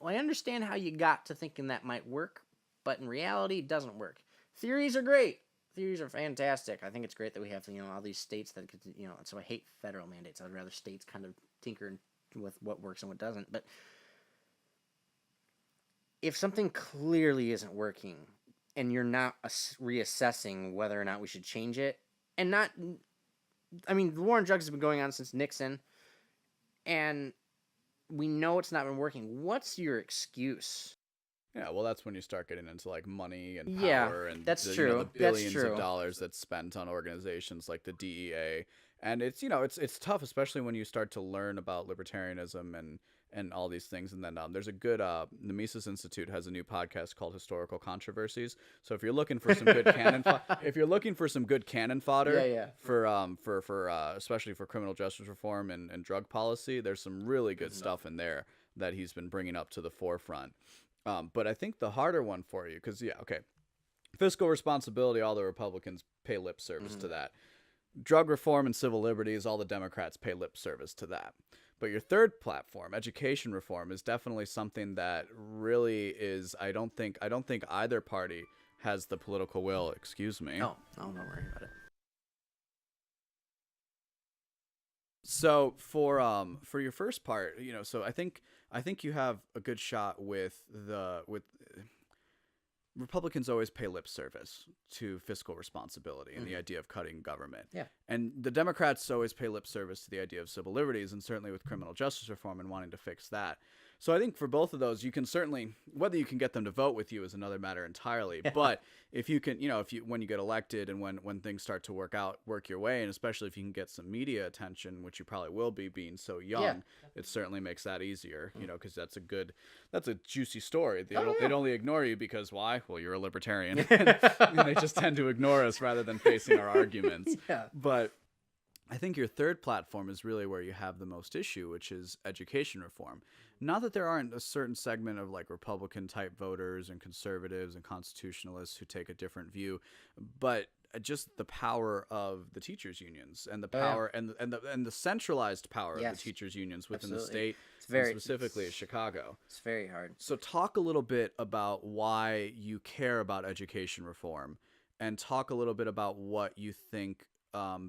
I understand how you got to thinking that might work, but in reality, it doesn't work. Theories are great. Theories are fantastic. I think it's great that we have, all these states that could, so I hate federal mandates. I'd rather states kind of tinker with what works and what doesn't. But if something clearly isn't working and you're not reassessing whether or not we should change it, and not. I mean, the war on drugs has been going on since Nixon, and we know it's not been working. What's your excuse?
Yeah, well, that's when you start getting into like money and
Yeah,
power and
that's
the,
true.
the
That's
billions
true.
of dollars that's spent on organizations like the DEA. And it's it's tough, especially when you start to learn about libertarianism and all these things. And then there's a good the Mises Institute has a new podcast called Historical Controversies. So if you're looking for some good if you're looking for some good cannon fodder for especially for criminal justice reform and drug policy, there's some really good stuff in there that he's been bringing up to the forefront. But I think the harder one for you, because fiscal responsibility, all the Republicans pay lip service to that. Drug reform and civil liberties, all the Democrats pay lip service to that. But your third platform, education reform, is definitely something that really is. I don't think either party has the political will. Excuse me.
No, don't worry about it.
So for your first part, so I think you have a good shot with Republicans always pay lip service to fiscal responsibility and the idea of cutting government.
Yeah.
And the Democrats always pay lip service to the idea of civil liberties, and certainly with criminal justice reform and wanting to fix that. So I think for both of those, you can certainly, whether you can get them to vote with you is another matter entirely. But if you can, when you get elected and when things start to work your way, and especially if you can get some media attention, which you probably will be being so young, it certainly makes that easier, because that's a juicy story. They'd only ignore you because why? Well, you're a libertarian. And they just tend to ignore us rather than facing our arguments.
Yeah.
But I think your third platform is really where you have the most issue, which is education reform. Not that there aren't a certain segment of like Republican type voters and conservatives and constitutionalists who take a different view, but just the power of the teachers unions and the power and the centralized power of the teachers unions within the state, specifically Chicago.
It's very hard.
So talk a little bit about why you care about education reform, and talk a little bit about what you think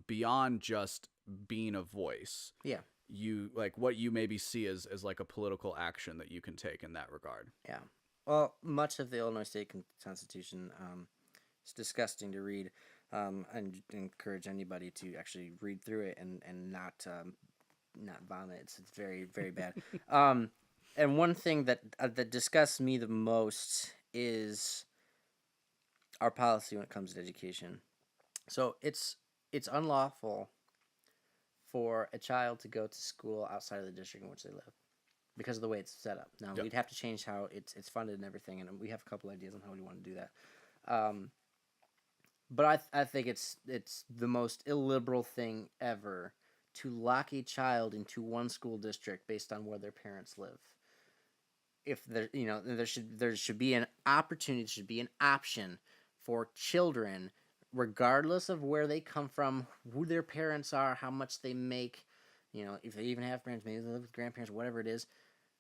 beyond just being a voice.
Yeah.
You like what you maybe see as like a political action that you can take in that regard.
Yeah. Well, much of the Illinois State Constitution is disgusting to read. And encourage anybody to actually read through it and not vomit. It's very, very bad. And one thing that disgusts me the most is our policy when it comes to education. So it's unlawful for a child to go to school outside of the district in which they live because of the way it's set up. Now, we'd have to change how it's funded and everything, and we have a couple ideas on how we want to do that. But I think it's the most illiberal thing ever to lock a child into one school district based on where their parents live. If there should be an opportunity, there should be an option for children, regardless of where they come from, who their parents are, how much they make, if they even have parents, maybe they live with grandparents, whatever it is,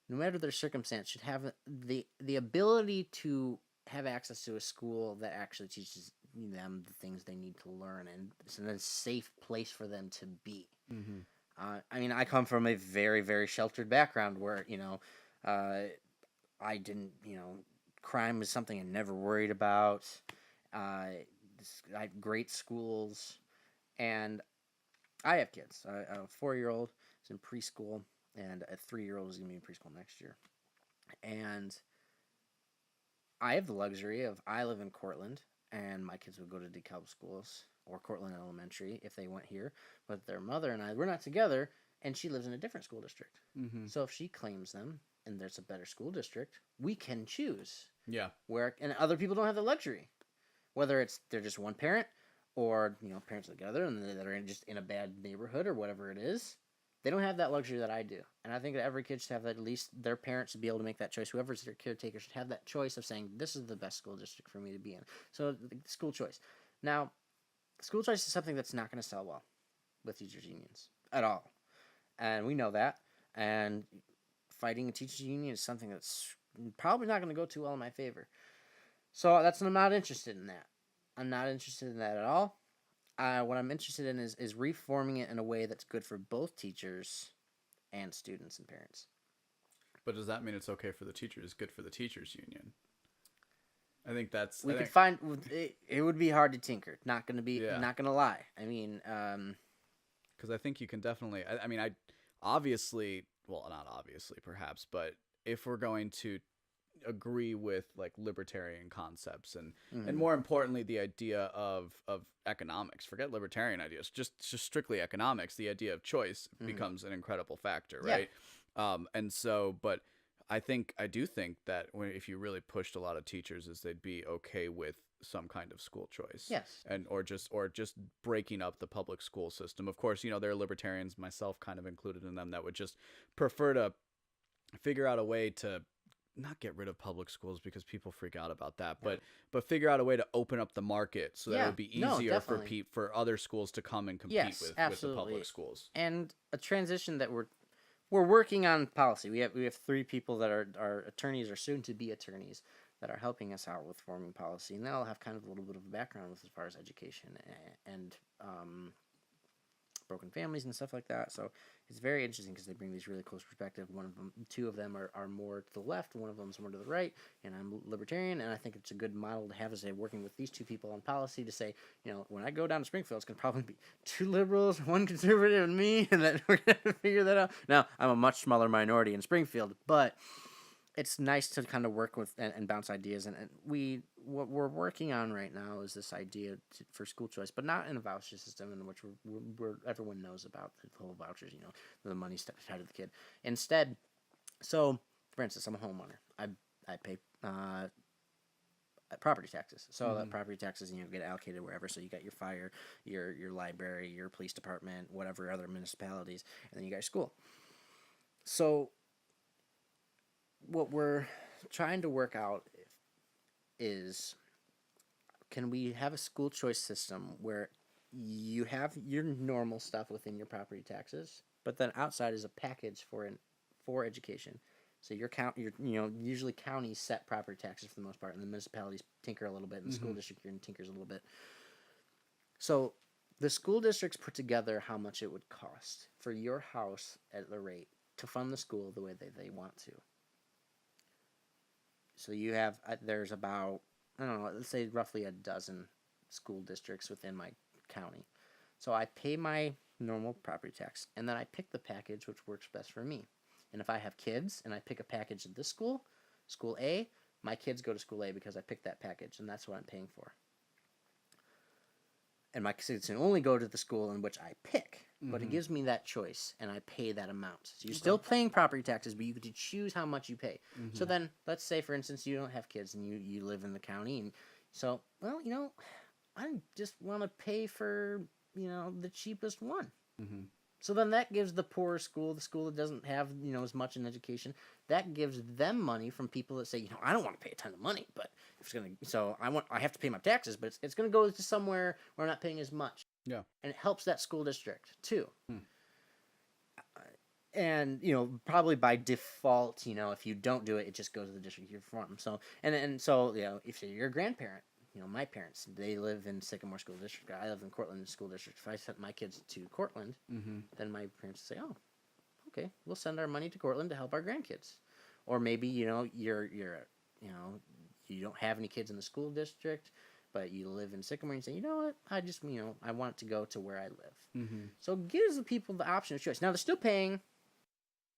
no matter their circumstance, should have the ability to have access to a school that actually teaches them the things they need to learn, and it's a safe place for them to be. Mm-hmm. I come from a very, very sheltered background where, I didn't, crime was something I never worried about. I had great schools, and I have kids. I have a 4-year-old is in preschool, and a 3-year-old is going to be in preschool next year. And I have the luxury of, I live in Cortland, and my kids would go to DeKalb schools or Cortland Elementary if they went here. But their mother and I, we're not together, and she lives in a different school district. Mm-hmm. So if she claims them and there's a better school district, we can choose. Yeah. And other people don't have the luxury. Whether they're just one parent or, parents together and that are just in a bad neighborhood or whatever it is. They don't have that luxury that I do. And I think that every kid should have that, at least their parents should be able to make that choice. Whoever's their caretaker should have that choice of saying, this is the best school district for me to be in. So the school choice. Now, school choice is something that's not going to sell well with teachers' unions at all. And we know that. And fighting a teachers' union is something that's probably not going to go too well in my favor. So I'm not interested in that. I'm not interested in that at all. What I'm interested in is reforming it in a way that's good for both teachers and students and parents.
But does that mean it's okay for the teachers, good for the teachers union? I think that's.
We
I
could
think,
find it would be hard to tinker. Not gonna be.
Yeah.
Not gonna lie. I mean,
because I think you can definitely. I mean, I obviously, well, not obviously, perhaps, but if we're going to agree with like libertarian concepts and more importantly the idea of economics, forget libertarian ideas, just strictly economics, the idea of choice becomes an incredible factor, right? And so, but I do think that if you really pushed a lot of teachers, is they'd be okay with some kind of school choice.
Yes.
And or just breaking up the public school system. Of course, there are libertarians, myself kind of included in them, that would just prefer to figure out a way to not get rid of public schools, because people freak out about that, but figure out a way to open up the market so that it would be easier for other schools to come and compete with the public schools.
And a transition that we're working on policy. We have 3 people that are attorneys or soon to be attorneys that are helping us out with forming policy, and they'll have kind of a little bit of a background as far as education and broken families and stuff like that. So it's very interesting because they bring these really close perspective. 2 of them are more to the left, one of them is more to the right, and I'm libertarian, and I think it's a good model to have as a working with these 2 people on policy to say, when I go down to Springfield, it's going to probably be 2 liberals, 1 conservative, and me, and then we're going to figure that out. Now, I'm a much smaller minority in Springfield, but it's nice to kind of work with and bounce ideas, and what we're working on right now is this idea for school choice, but not in a voucher system in which we're everyone knows about the whole vouchers, the money tied to the kid. Instead, so for instance, I'm a homeowner. I pay property taxes. So that property taxes get allocated wherever. So you got your fire, your library, your police department, whatever other municipalities, and then you got your school. So what we're trying to work out is, can we have a school choice system where you have your normal stuff within your property taxes, but then outside is a package for education. So your usually counties set property taxes for the most part, and the municipalities tinker a little bit, and the school district tinkers a little bit. So the school districts put together how much it would cost for your house at the rate to fund the school the way they want to. So you have, there's about, I don't know, let's say roughly a dozen school districts within my county. So I pay my normal property tax, and then I pick the package which works best for me. And if I have kids and I pick a package at this school, school A, my kids go to school A because I picked that package, and that's what I'm paying for. And my kids can only go to the school in which I pick, but it gives me that choice, and I pay that amount. So you're still paying property taxes, but you get to choose how much you pay. So then, let's say, for instance, you don't have kids, and you live in the county, and so, well, I just want to pay for, the cheapest one. So then that gives the poorer school, the school that doesn't have, as much in education, that gives them money from people that say, I don't want to pay a ton of money, but if it's going to, so I have to pay my taxes, but it's going to go to somewhere where I'm not paying as much.
Yeah.
And it helps that school district too. And, probably by default, if you don't do it, it just goes to the district you're from. So, and so, if you're a grandparent, my parents, they live in Sycamore School District. I live in Cortland School District. If I sent my kids to Cortland, then my parents say, "Oh, okay, we'll send our money to Cortland to help our grandkids." Or maybe you're you don't have any kids in the school district, but you live in Sycamore, and you say, "You know what? I just I want it to go to where I live." So it gives the people the option of choice. Now they're still paying.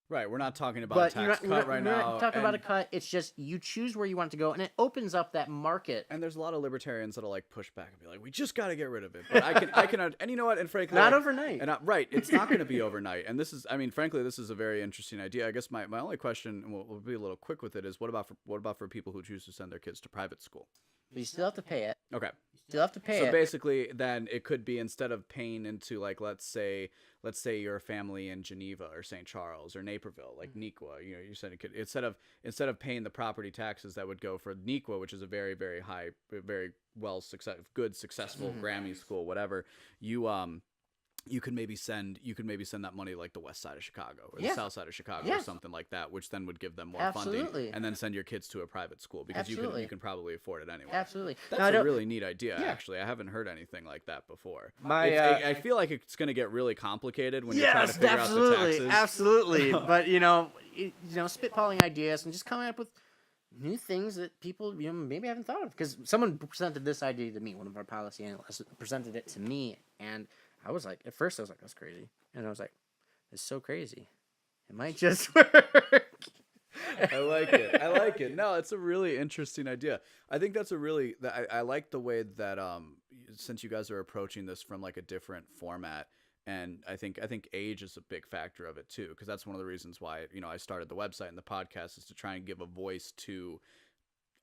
Right, we're not talking about a tax cut right now.
We're not talking about a cut. It's just you choose where you want it to go, and it opens up that market.
And there's a lot of libertarians that'll push back and be like, "We just got to get rid of it." But I can, and you know what? And frankly,
not overnight.
And right, it's not going to be overnight. And this is, frankly, this is a very interesting idea. I guess my only question, and we'll be a little quick with it, is what about for people who choose to send their kids to private school?
But you still have to pay it.
Okay.
Still have to pay it.
So basically, then it could be, instead of paying into, like, let's say you're a family in Geneva or St. Charles or Naperville, like Nequa, you said it could, instead of paying the property taxes that would go for Nequa, which is a very, very high, very successful Grammy school, whatever, you could maybe send that money like the west side of Chicago or the south side of Chicago or something like that, which then would give them more funding, and then send your kids to a private school because you can probably afford it anyway.
Absolutely.
That's a really neat idea, actually. I haven't heard anything like that before. I feel like it's going to get really complicated when you're trying to figure out the taxes.
Absolutely. But, spitballing ideas and just coming up with, new things that people maybe haven't thought of. Because someone presented this idea to me, one of our policy analysts presented it to me, and I was like, at first I was like, that's crazy, and I was like, it's so crazy, it might just work.
I like it. I like it. No, it's a really interesting idea. I think that's a really. I like the way that since you guys are approaching this from like a different format, and I think age is a big factor of it too, because that's one of the reasons why I started the website and the podcast is to try and give a voice to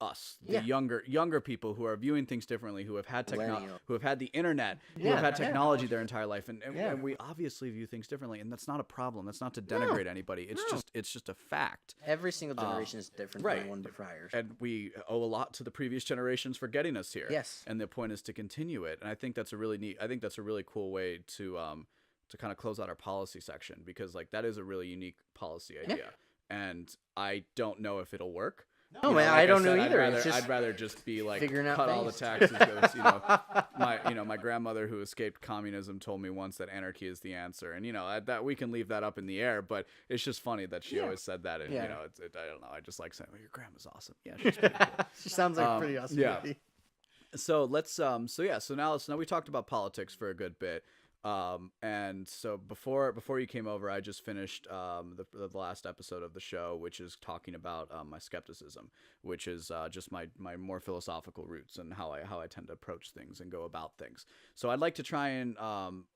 us, the younger people who are viewing things differently, who have had who have had the internet, who have had technology their entire life, and we obviously view things differently, and that's not a problem. That's not to denigrate anybody. It's just a fact.
Every single generation is different than the one prior,
and we owe a lot to the previous generations for getting us here.
Yes,
and the point is to continue it, and I think that's a really neat. I think that's a really cool way to kind of close out our policy section, because like that is a really unique policy idea, and I don't know if it'll work.
No, man, I don't know either.
I'd rather just be like cut all the
things.
taxes. My grandmother who escaped communism told me once that anarchy is the answer, and that we can leave that up in the air. But it's just funny that she always said that, and I don't know. I just like saying, "Well, your grandma's awesome." Yeah, she's pretty cool.
She sounds like a pretty awesome.
Yeah. Lady. So let's so now we talked about politics for a good bit. And so before you came over, I just finished the last episode of the show, which is talking about my skepticism, which is just my more philosophical roots and how I tend to approach things and go about things. So I'd like to try and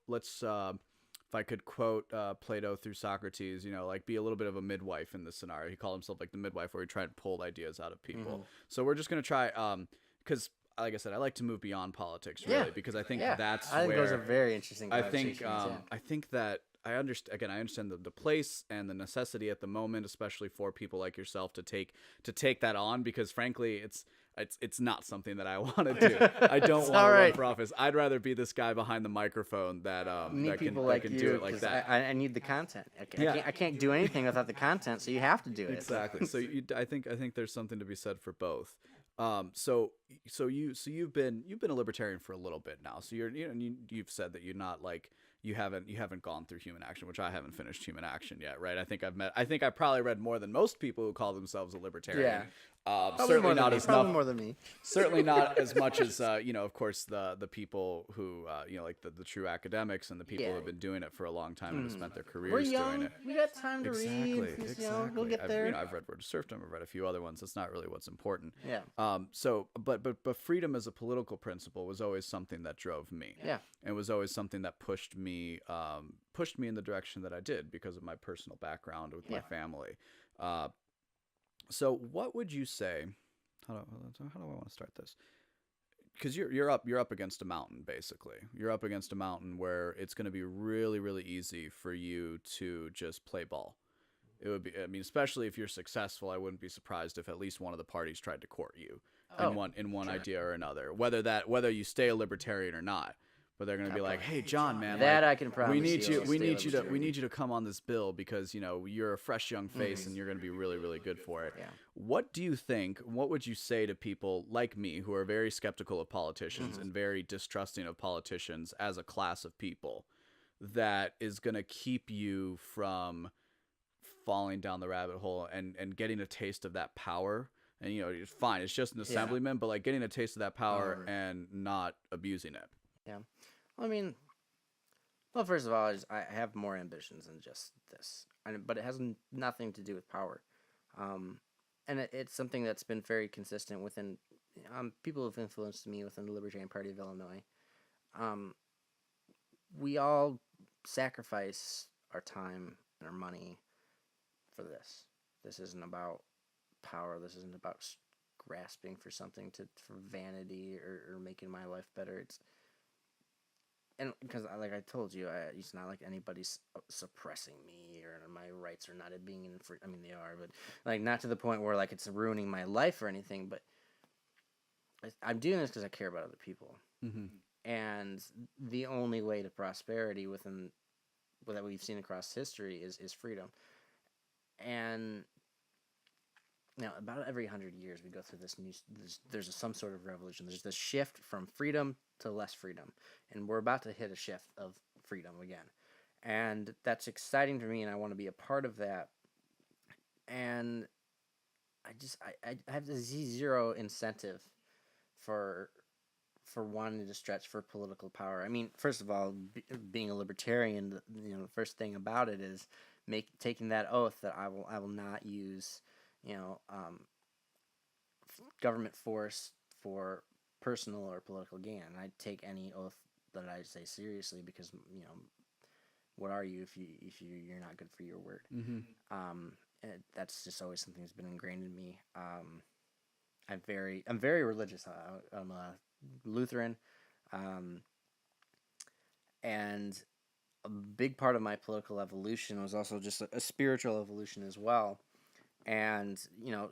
if I could quote Plato through Socrates, like be a little bit of a midwife in this scenario. He called himself like the midwife, where he tried to pull ideas out of people. Mm-hmm. So we're just gonna try because. Like I said, I like to move beyond politics, really, because I think that's where... I think
those are very interesting conversations.
I think that I understand the place and the necessity at the moment, especially for people like yourself to take that on, because frankly, it's not something that I want to do. I don't want to run for office. I'd rather be this guy behind the microphone that can do it like that.
I need the content. I can't do anything without the content, so you have to do it.
Exactly. So I think there's something to be said for both. So you've been a libertarian for a little bit now. So you've said that you're not like you haven't gone through Human Action, which I haven't finished Human Action yet, right? I think I probably read more than most people who call themselves a libertarian. Yeah. Certainly not as much.
More than me.
Certainly not as much as of course the people who like the true academics and the people who have been doing it for a long time and have spent their careers doing it.
We got time to read.
Exactly.
We'll get there.
I've read Word of Serfdom. I've read a few other ones. That's not really what's important.
Yeah.
So but freedom as a political principle was always something that drove me.
Yeah.
And was always something that pushed me in the direction that I did because of my personal background with my family. So what would you say? How do I want to start this? Because you're up against a mountain, basically. You're up against a mountain where it's going to be really, really easy for you to just play ball. It would be. I mean, especially if you're successful, I wouldn't be surprised if at least one of the parties tried to court you in one idea or another. Whether you stay a libertarian or not. But they're going to be like, "Hey, John, man,
that I can promise
we need you to come on this bill because you're a fresh young face and you're going to be really, really good for it."
Yeah.
What do you think? What would you say to people like me who are very skeptical of politicians and very distrusting of politicians as a class of people, that is going to keep you from falling down the rabbit hole and getting a taste of that power? And it's fine, it's just an assemblyman, but like getting a taste of that power and not abusing it.
Yeah. I mean, well, first of all, I have more ambitions than just this, but it has nothing to do with power. And it's something that's been very consistent within people who've influenced me within the Libertarian Party of Illinois. We all sacrifice our time and our money for this. This isn't about power. This isn't about grasping for something for vanity or making my life better. And because, like I told you, it's not like anybody's suppressing me or my rights are not being I mean, they are, but like not to the point where like it's ruining my life or anything. But I'm doing this because I care about other people.
Mm-hmm.
And the only way to prosperity that we've seen across history is freedom. And now, about every 100 years, we go through there's some sort of revolution. There's this shift from freedom to less freedom. And we're about to hit a shift of freedom again. And that's exciting to me, and I want to be a part of that. And I have zero incentive for wanting to stretch for political power. I mean, first of all, being a libertarian, the first thing about it is taking that oath that I will not use, government force for personal or political gain. I take any oath that I say seriously because what are you if you're not good for your word? That's just always something that's been ingrained in me. I'm very religious. I'm a Lutheran, and a big part of my political evolution was also just a spiritual evolution as well. And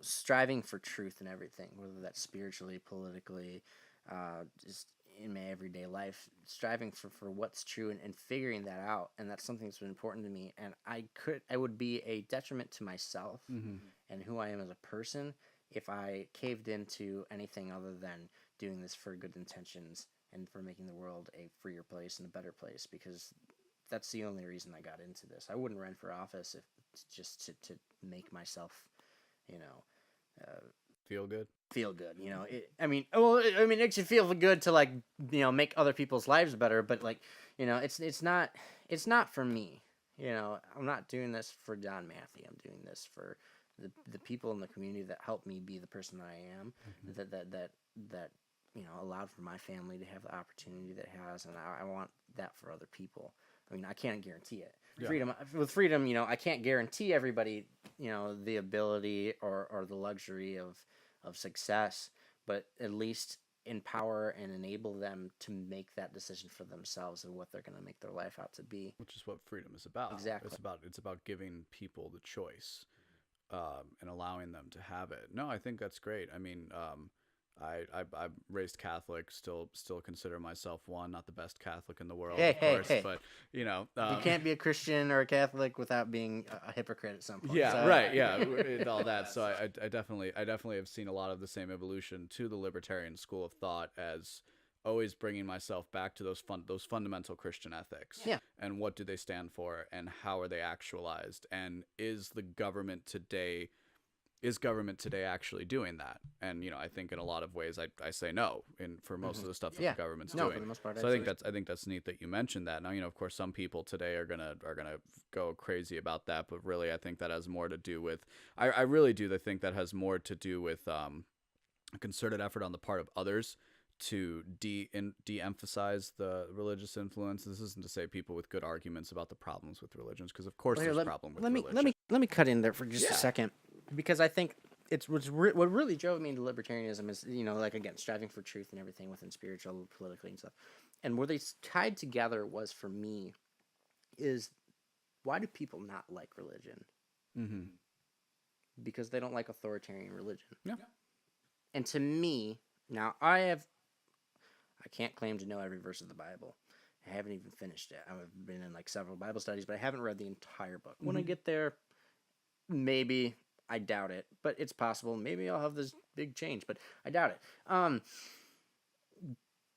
striving for truth in everything, whether that's spiritually, politically, just in my everyday life, striving for what's true and figuring that out. And that's something that's been important to me. And I would be a detriment to myself and who I am as a person if I caved into anything other than doing this for good intentions and for making the world a freer place and a better place, because that's the only reason I got into this. I wouldn't run for office if just to make myself,
Feel good.
It makes you feel good to make other people's lives better, but it's not for me. I'm not doing this for John Mathey. I'm doing this for the people in the community that helped me be the person that I am, that allowed for my family to have the opportunity that it has, and I want that for other people. I mean, I can't guarantee it. Yeah. With freedom, I can't guarantee everybody, the ability or the luxury of success, but at least empower and enable them to make that decision for themselves and what they're going to make their life out to be.
Which is what freedom is about.
Exactly.
It's about giving people the choice, and allowing them to have it. No, I think that's great. I mean, I'm raised Catholic, still consider myself one, not the best Catholic in the world, of course, but
you can't be a Christian or a Catholic without being a hypocrite at some point.
Yeah, so. Right, yeah, and all that. So I definitely have seen a lot of the same evolution to the libertarian school of thought, as always bringing myself back to those fundamental Christian ethics.
Yeah.
And what do they stand for, and how are they actualized, and is government today actually doing that? And I think in a lot of ways I say no for most of the stuff that the government's doing.
For the most part,
so I think that's neat that you mentioned that. Now, of course, some people today are gonna go crazy about that, but really I think that has more to do with I really do think that has more to do with a concerted effort on the part of others to de-emphasize the religious influence. This isn't to say people with good arguments about the problems with religions, because of course there's a problem with religion.
Let me cut in there for just a second, because I think what really drove me into libertarianism is again, striving for truth and everything within spiritual, politically and stuff, and where they tied together was, for me, is why do people not like religion?
Mm-hmm.
Because they don't like authoritarian religion.
Yeah.
And to me, now I can't claim to know every verse of the Bible. I haven't even finished it. I've been in several Bible studies, but I haven't read the entire book. When I get there, maybe. I doubt it, but it's possible. Maybe I'll have this big change, but I doubt it.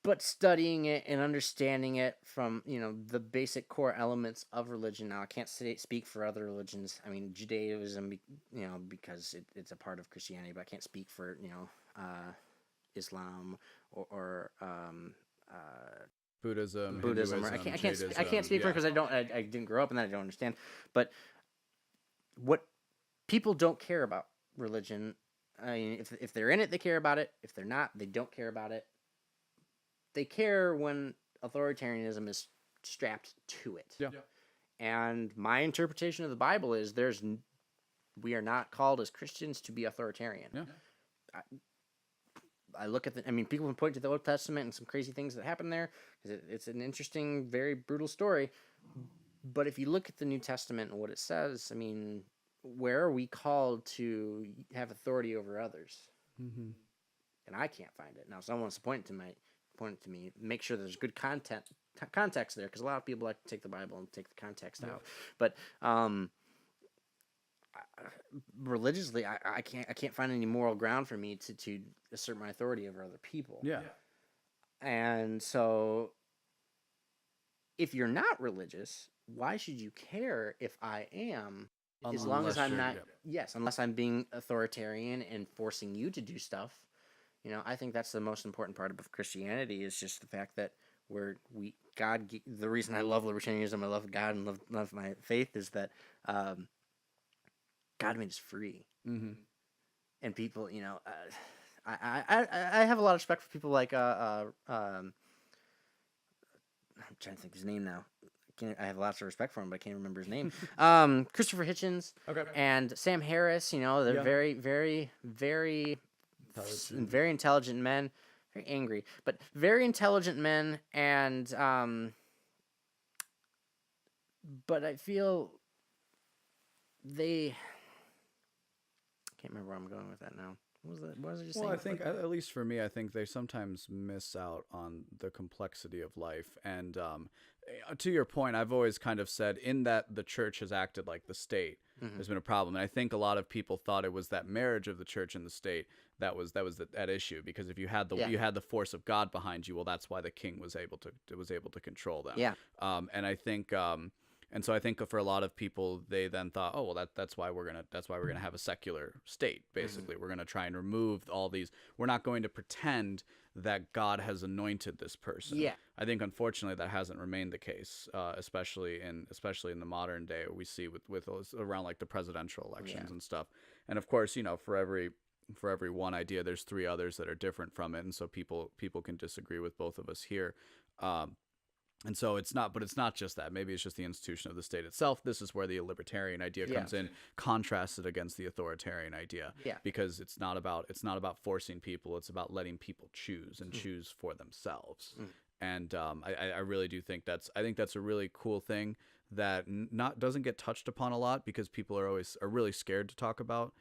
But studying it and understanding it from the basic core elements of religion. Now, I can't speak for other religions. I mean, Judaism, because it's a part of Christianity, but I can't speak for Islam or
Buddhism,
or I can't speak for it because I didn't grow up in that. I don't understand. But what people don't care about religion. I mean, if they're in it, they care about it. If they're not, they don't care about it. They care when authoritarianism is strapped to it.
Yeah.
And my interpretation of the Bible is we are not called as Christians to be authoritarian.
Yeah.
I look at people can point to the Old Testament and some crazy things that happen there, because it's an interesting, very brutal story. But if you look at the New Testament and what it says, I mean, where are we called to have authority over others?
Mm-hmm.
And I can't find it. Now, someone wants to point it to me, make sure there's good context there, because a lot of people like to take the Bible and take the context out. But religiously, I can't find any moral ground for me to assert my authority over other people.
Yeah.
And so, if you're not religious, why should you care if I am as long as
Unless
I'm
you're-
not,
yeah.
yes, unless I'm being authoritarian and forcing you to do stuff. I think that's the most important part of Christianity is just the fact that the reason I love libertarianism, I love God and love my faith is that God made us free.
Mm-hmm.
And people, I have a lot of respect for people like I'm trying to think of his name now. I have lots of respect for him, but I can't remember his name. Christopher Hitchens
Okay.
and Sam Harris. They're
Yeah.
very, very, very, very intelligent men. Very angry, but very intelligent men. And but I feel they. I can't remember where I'm going with that now. What was I just saying?
Well, I think at least for me, I think they sometimes miss out on the complexity of life. And to your point, I've always kind of said in that the church has acted like the state. There's been a problem, and I think a lot of people thought it was that marriage of the church and the state that was at issue, because if you had the force of God behind you, well, that's why the king was able to control them.
Yeah.
And I think. And so I think for a lot of people, they then thought, oh well, that's why we're gonna have a secular state. Basically, we're gonna try and remove all these. We're not going to pretend that God has anointed this person.
Yeah.
I think unfortunately that hasn't remained the case, especially in the modern day. We see with around like the presidential elections and stuff. And of course, for every one idea, there's three others that are different from it, and so people can disagree with both of us here. And so it's not just that. Maybe it's just the institution of the state itself. This is where the libertarian idea comes in, contrasted against the authoritarian idea.
Yeah.
Because it's not about forcing people. It's about letting people choose and choose for themselves. And I really do think that's a really cool thing that doesn't get touched upon a lot, because people are really scared to talk about.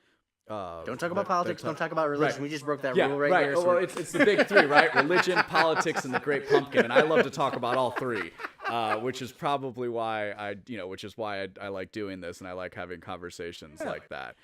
Don't talk about politics. Don't talk about religion.
Right.
We just broke that
Yeah,
rule right
right.
there.
Oh,
So
well, it's the big three, right? Religion, politics, and the Great Pumpkin. And I love to talk about all three, which is probably why I like doing this, and I like having conversations like that.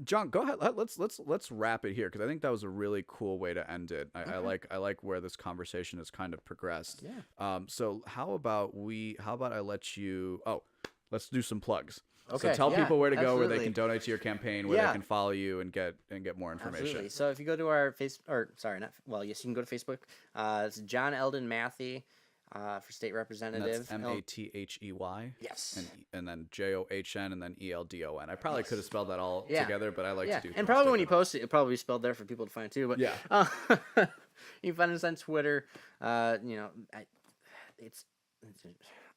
John, go ahead. Let's wrap it here, because I think that was a really cool way to end it. I like where this conversation has kind of progressed.
Yeah.
So how about I let you? Oh, let's do some plugs.
Okay,
So tell
yeah,
people where to go, where they
absolutely.
can donate to your campaign, where they can follow you and get more information.
Absolutely. So if you go to our yes, you can go to Facebook. It's John Eldon Mathey for state
And
representative.
that's Mathey.
Yes.
And then John and then Eldon. I probably could have spelled that all
Yeah.
together, but I like to do.
And
things
probably when you
different.
post it, it'll probably be spelled there for people to find too. But
Yeah.
you can find us on Twitter.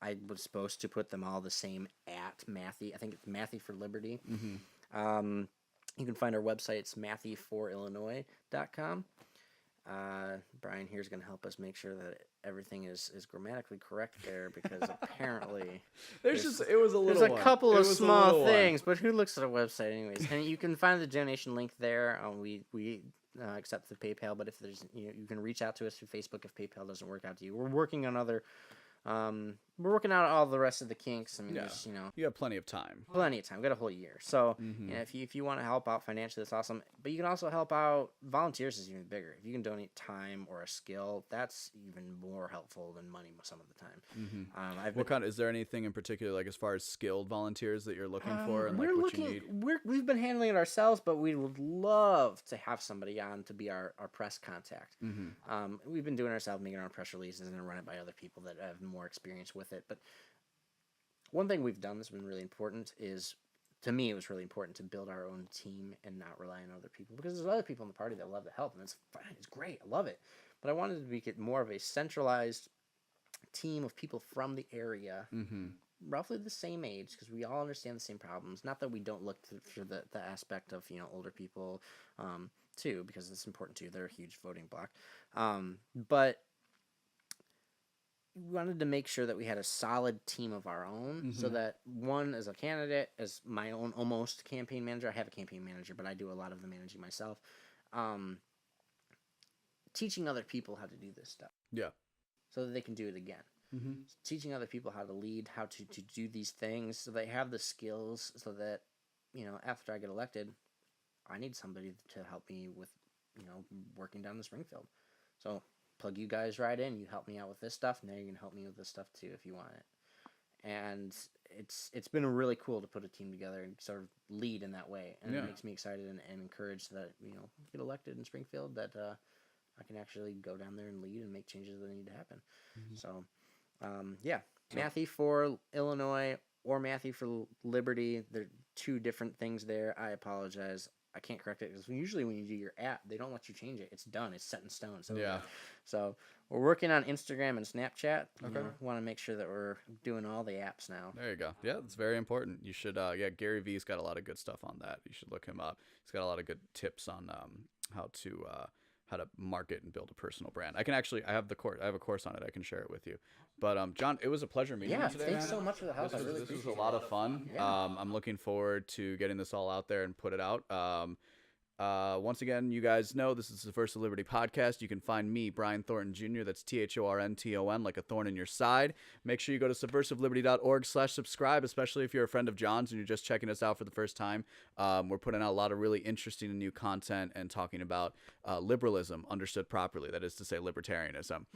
I was supposed to put them all the same at Mathey. I think it's Mathey for Liberty.
Mm-hmm.
You can find our website. It's mathey4illinois.com. Brian here is going to help us make sure that everything is grammatically correct there, because apparently
it was a little.
there's a couple
It
of
was a
small
little one.
things, but who looks at a website anyways? And you can find the donation link there. We accept the PayPal, but if there's you can reach out to us through Facebook if PayPal doesn't work out to you. We're working on we're working out all the rest of the kinks. I mean, there's,
You have plenty of time.
plenty of time. We've got a whole year. So,
Mm-hmm.
if you want to help out financially, that's awesome. But you can also help out. Volunteers is even bigger. If you can donate time or a skill, that's even more helpful than money some of the time.
Mm-hmm. Is there anything in particular, like as far as skilled volunteers that you're looking for, and like
we're
what
looking.
you need?
We've been handling it ourselves, but we would love to have somebody on to be our press contact.
Mm-hmm.
We've been doing it ourselves, making our own press releases, and then run it by other people that have more experience with it. But one thing we've done that's been really important is, to me, it was really important to build our own team and not rely on other people, because there's other people in the party that love to help, and it's fine, it's great, I love it. But I wanted to make it more of a centralized team of people from the area,
Mm-hmm.
roughly the same age, because we all understand the same problems. Not that we don't look for the aspect of older people, too, because it's important too. They're a huge voting bloc, but we wanted to make sure that we had a solid team of our own, so that one, as a candidate, as my own almost campaign manager, I have a campaign manager, but I do a lot of the managing myself, teaching other people how to do this stuff.
Yeah.
So that they can do it again.
Mm-hmm.
Teaching other people how to lead, how to do these things, so they have the skills, so that, after I get elected, I need somebody to help me with, working down the Springfield. So plug you guys right in. You help me out with this stuff. Now you're going to help me with this stuff too if you want it. and it's been really cool to put a team together and sort of lead in that way, and it makes me excited and encouraged that get elected in Springfield, that I can actually go down there and lead and make changes that need to happen. So Mathey for Illinois or Mathey for Liberty, they're two different things there. I apologize, I can't correct it, because usually when you do your app, they don't let you change it. It's done. It's set in stone. So we're working on Instagram and Snapchat. Okay. Want to make sure that we're doing all the apps now.
There you go. Yeah, it's very important. You should. Gary V's got a lot of good stuff on that. You should look him up. He's got a lot of good tips on how to market and build a personal brand. I have the course. I have a course on it. I can share it with you. But John, it was a pleasure meeting you today.
Thanks so much for the help.
This was a lot of fun. Yeah. I'm looking forward to getting this all out there and put it out. Once again, you guys know this is the Subversive Liberty podcast. You can find me, Brian Thornton Jr. That's THORNTON, like a thorn in your side. Make sure you go to subversiveliberty.org/subscribe, especially if you're a friend of John's and you're just checking us out for the first time. We're putting out a lot of really interesting and new content and talking about liberalism understood properly. That is to say, libertarianism.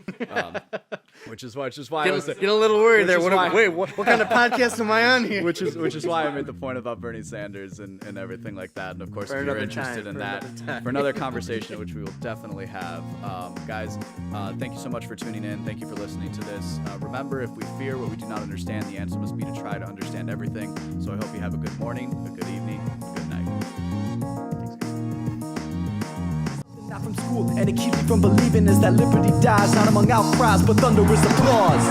Which is why I was
get a little worried there. What kind of podcast am I on here?
Which is why I made the point about Bernie Sanders and everything like that. And of course, if you're interested in that for another conversation, which we will definitely have, guys, thank you so much for tuning in. Thank you for listening to this. Remember, if we fear what we do not understand, the answer must be to try to understand everything. So I hope you have a good morning, a good evening, a good night.
Not from school, and it keeps me from believing is that liberty dies not among outcries, but thunderous applause.